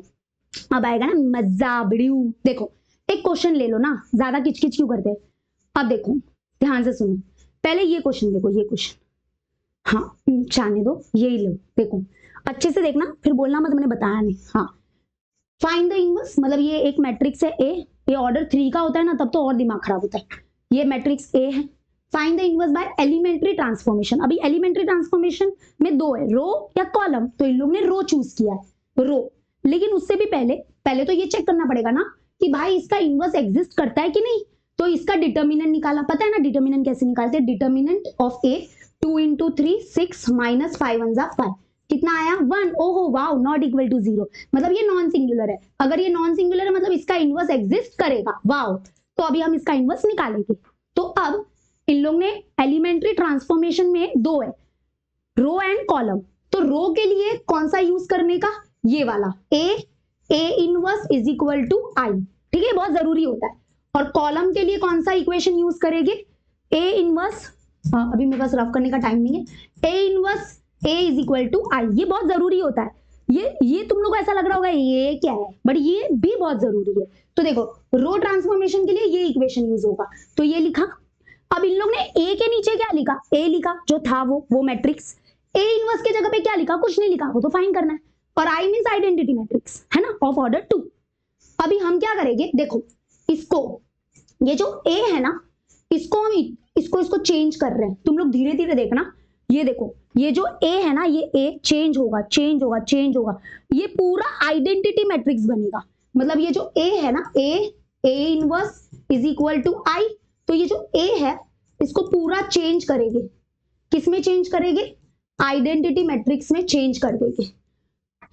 अब आएगा ना मजा वीडियो। देखो एक क्वेश्चन ले लो ना, ज्यादा किचकिच क्यों करते। अब देखो ध्यान से सुनो, पहले ये क्वेश्चन देखो, ये क्वेश्चन, हाँ जाने दो, यही लो, देखो अच्छे से देखना, फिर बोलना मत मैंने बताया नहीं। हाँ, फाइंड द इनवर्स, मतलब ये एक मैट्रिक्स है ए, ये ऑर्डर 3 का होता है ना, तब तो और दिमाग खराब होता है। ये मैट्रिक्स ए है, find the inverse by elementary transformation. अभी एलिमेंट्री ट्रांसफॉर्मेशन में 2 है, रो या कॉलम, तो इन लोग ने रो चूज किया है, रो। लेकिन उससे भी पहले तो ये चेक करना पड़ेगा ना कि भाई इसका इनवर्स एग्जिस्ट करता है कि नहीं। तो इसका डिटर्मिनेंट निकाला, पता है ना डिटर्मिनेंट कैसे निकालते हैं, determinant of A 2 into 3 6 minus 5 1 5, कितना आया 1। ओहो वाओ, नॉट इक्वल टू 0, मतलब ये नॉन सिंगुलर है। अगर ये नॉन सिंगुलर है मतलब इसका इनवर्स एग्जिस्ट करेगा, वाओ। तो अभी हम इसका इनवर्स निकालेंगे। तो अब इन लोग ने एलिमेंट्री ट्रांसफॉर्मेशन में 2 है, रो एंड कॉलम। तो रो के लिए कौन सा यूज करने का, ये वाला A inverse is equal to I, ठीक है, बहुत जरूरी होता है। और कॉलम के लिए कौन सा इक्वेशन यूज करेंगे, ए इनवर्स, अभी मेरे पास रफ करने का टाइम नहीं है, A inverse A is equal to I, ये बहुत जरूरी होता है। ये तुम लोग को ऐसा लग रहा होगा ये क्या है, बट ये भी बहुत जरूरी है। तो देखो रो ट्रांसफॉर्मेशन के लिए ये इक्वेशन यूज होगा, तो ये लिखा। अब इन लोग ने ए के नीचे क्या लिखा, ए लिखा जो था वो मैट्रिक्स। ए इनवर्स के जगह पे क्या लिखा, कुछ नहीं लिखा, वो तो फाइंड करना है। और आई मींस आइडेंटिटी मैट्रिक्स है ना, ऑफ ऑर्डर 2। अभी हम क्या करेंगे, देखो इसको, ये जो ए है ना, इसको हम इसको चेंज कर रहे हैं, तुम लोग धीरे धीरे देखना। ये देखो ये जो ए है ना, ये ए चेंज होगा, ये पूरा आइडेंटिटी मैट्रिक्स बनेगा। मतलब ये जो ए है ना, A inverse is equal to I, तो ये जो ए है इसको पूरा चेंज करेंगे, किसमें चेंज करेंगे, आइडेंटिटी मैट्रिक्स में चेंज कर देंगे।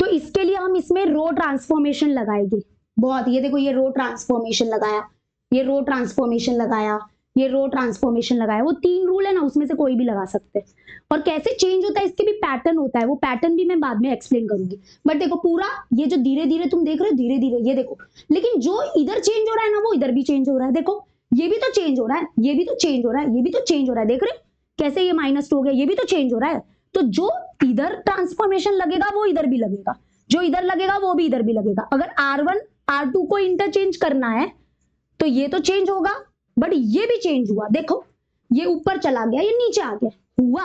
तो इसके लिए हम इसमें रो ट्रांसफॉर्मेशन लगाएंगे। बहुत, ये देखो ये रो ट्रांसफॉर्मेशन लगाया, ये रो ट्रांसफॉर्मेशन लगाया, ये रो ट्रांसफॉर्मेशन लगाया, वो 3 रूल है ना, उसमें से कोई भी लगा सकते हैं। और कैसे चेंज होता है इसके भी पैटर्न होता है, वो पैटर्न भी मैं बाद में एक्सप्लेन करूंगी। बट देखो पूरा ये जो धीरे धीरे तुम देख रहे हो, धीरे धीरे ये देखो, लेकिन जो इधर चेंज हो रहा है ना वो इधर भी चेंज हो रहा है। देखो ये भी तो चेंज हो रहा है, ये भी तो चेंज हो रहा है, ये भी तो चेंज हो रहा है। देख रहे हो कैसे ये -2 हो गया, ये भी तो चेंज हो रहा है। तो जो इधर ट्रांसफॉर्मेशन लगेगा वो इधर भी लगेगा, जो इधर लगेगा वो भी इधर भी लगेगा। अगर R1 R2 को इंटरचेंज करना है तो ये तो चेंज होगा, बट ये भी चेंज हुआ। देखो ये ऊपर चला गया, ये नीचे आ गया, हुआ।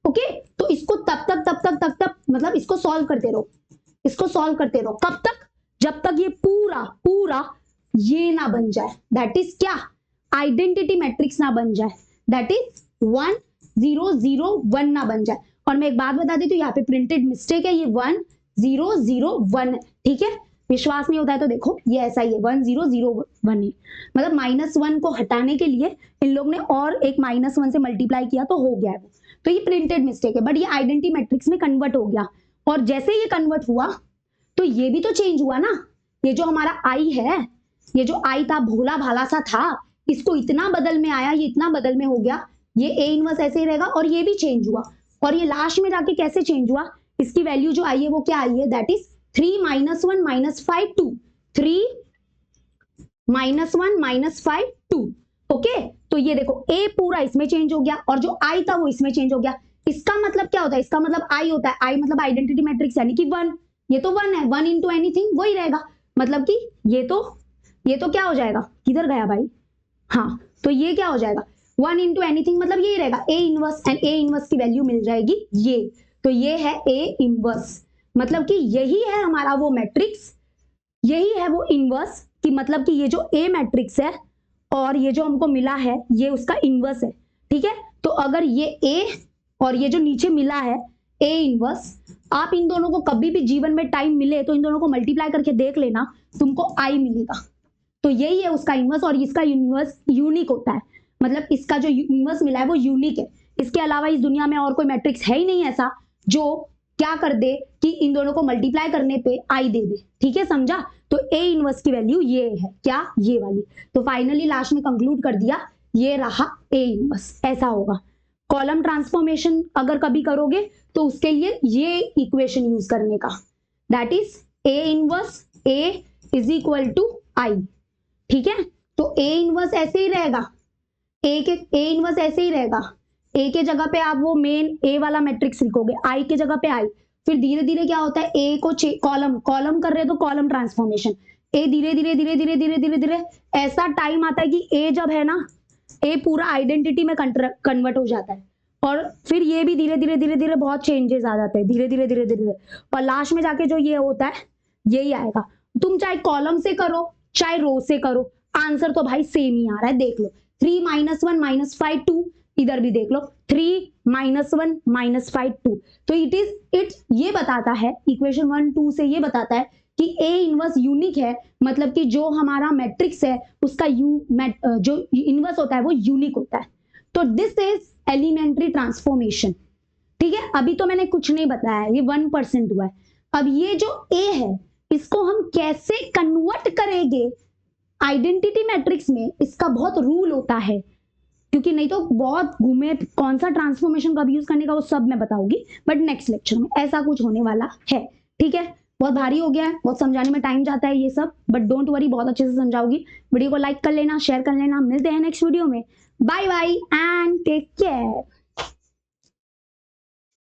ओके, तो इसको तब तक मतलब इसको सॉल्व करते रहो, इसको सॉल्व करते रहो। कब तक? जब तक ये पूरा पूरा ये ना बन जाए, दैट इज क्या, आइडेंटिटी मैट्रिक्स ना बन जाए, दैट इज 1 0 0 1 ना बन जाए। और मैं एक बात बता देती हूँ, यहाँ पे प्रिंटेड मिस्टेक है, ये 1 0 0 1 है, ठीक है। विश्वास नहीं होता है तो देखो ये ऐसा ही है, 1 0 0 1 है। मतलब -1 को हटाने के लिए इन लोग ने और एक -1 से मल्टीप्लाई किया तो हो गया है वो। तो ये प्रिंटेड मिस्टेक है, बट ये आइडेंटिटी मैट्रिक्स में कन्वर्ट हो गया। और जैसे ये कन्वर्ट हुआ तो ये भी तो चेंज हुआ ना। ये जो हमारा आई है, ये जो आई था भोला भाला सा था, इसको इतना बदल में आया, ये इतना बदल में हो गया, ये ए इनवर्स ऐसे ही रहेगा और ये भी चेंज हुआ। और ये लास्ट में जाके कैसे चेंज हुआ, इसकी वैल्यू जो आई है वो क्या आई है, दैट इज 3 -1 -5 2, 3 -1 -5 2। ओके, तो ये देखो ए पूरा इसमें चेंज हो गया और जो आई था वो इसमें चेंज हो गया। इसका मतलब क्या होता है, इसका मतलब आई होता है, आई मतलब आइडेंटिटी मैट्रिक्स यानी कि 1। ये तो 1 है, 1 इंटू एनीथिंग वही रहेगा। मतलब कि ये तो क्या हो जाएगा, किधर गया भाई, हाँ, तो ये क्या हो जाएगा 1 इंटू एनीथिंग, मतलब यही रहेगा ए इनवर्स, एंड ए इनवर्स की वैल्यू मिल जाएगी ये। तो ये है ए इनवर्स, मतलब कि यही है हमारा वो मैट्रिक्स, यही है वो इनवर्स, कि मतलब कि ये जो ए मैट्रिक्स है और ये जो हमको मिला है ये उसका इनवर्स है, ठीक है। तो अगर ये ए और ये जो नीचे मिला है ए इनवर्स, आप इन दोनों को कभी भी जीवन में टाइम मिले तो इन दोनों को मल्टीप्लाई करके देख लेना, तुमको आई मिलेगा। तो यही है उसका इनवर्स, और इसका इनवर्स यूनिक होता है, मतलब इसका जो इनवर्स मिला है वो यूनिक है। इसके अलावा इस दुनिया में और कोई मैट्रिक्स है ही नहीं ऐसा जो क्या कर दे कि इन दोनों को मल्टीप्लाई करने पे आई दे दे, ठीक है, समझा। तो ए इनवर्स की वैल्यू ये है, क्या, ये वाली। तो फाइनली लास्ट में कंक्लूड कर दिया, ये रहा ए इनवर्स, ऐसा होगा। कॉलम ट्रांसफॉर्मेशन अगर कभी करोगे तो उसके लिए ये इक्वेशन यूज करने का, that is A inverse A is equal to I, ठीक है। तो ए इनवर्स ऐसे ही रहेगा, ए इनवर्स ऐसे ही रहेगा, ए के जगह पे आप वो मेन ए वाला मैट्रिक्स लिखोगे, आई के जगह पे आई। फिर धीरे धीरे क्या होता है, ए को कॉलम कर रहे हो तो कॉलम ट्रांसफॉर्मेशन, ए धीरे धीरे धीरे धीरे धीरे धीरे धीरे ऐसा टाइम आता है कि ए जब है ना, ए पूरा आइडेंटिटी में कन्वर्ट हो जाता है। और फिर ये भी धीरे धीरे धीरे धीरे बहुत चेंजेस आ जाते हैं, धीरे धीरे धीरे धीरे, और लास्ट में जाके जो ये होता है यही आएगा। तुम चाहे कॉलम से करो चाहे रो से करो, आंसर तो भाई सेम ही आ रहा है। देख लो 3 -1 -5 2, इधर भी देख लो 3 -1 -5 2। तो इट्स ये बताता है, इक्वेशन 1 2 से ये बताता है कि ए इनवर्स यूनिक है, मतलब कि जो हमारा मैट्रिक्स है उसका जो इनवर्स होता है वो यूनिक होता है। तो दिस इज एलिमेंट्री ट्रांसफॉर्मेशन, ठीक है। अभी तो मैंने कुछ नहीं बताया, ये 1% हुआ है। अब ये जो ए है इसको हम कैसे कन्वर्ट करेंगे आइडेंटिटी मैट्रिक्स में, इसका बहुत रूल होता है, क्योंकि नहीं तो बहुत घूमे, कौन सा ट्रांसफॉर्मेशन कब यूज करने का वो सब मैं बताऊंगी, बट नेक्स्ट लेक्चर में ऐसा कुछ होने वाला है, ठीक है। बहुत भारी हो गया है, बहुत समझाने में टाइम जाता है ये सब, बट डोंट वरी, बहुत अच्छे से समझाऊंगी। वीडियो को लाइक कर लेना, शेयर कर लेना, मिलते हैं नेक्स्ट वीडियो में। Bye bye and take care.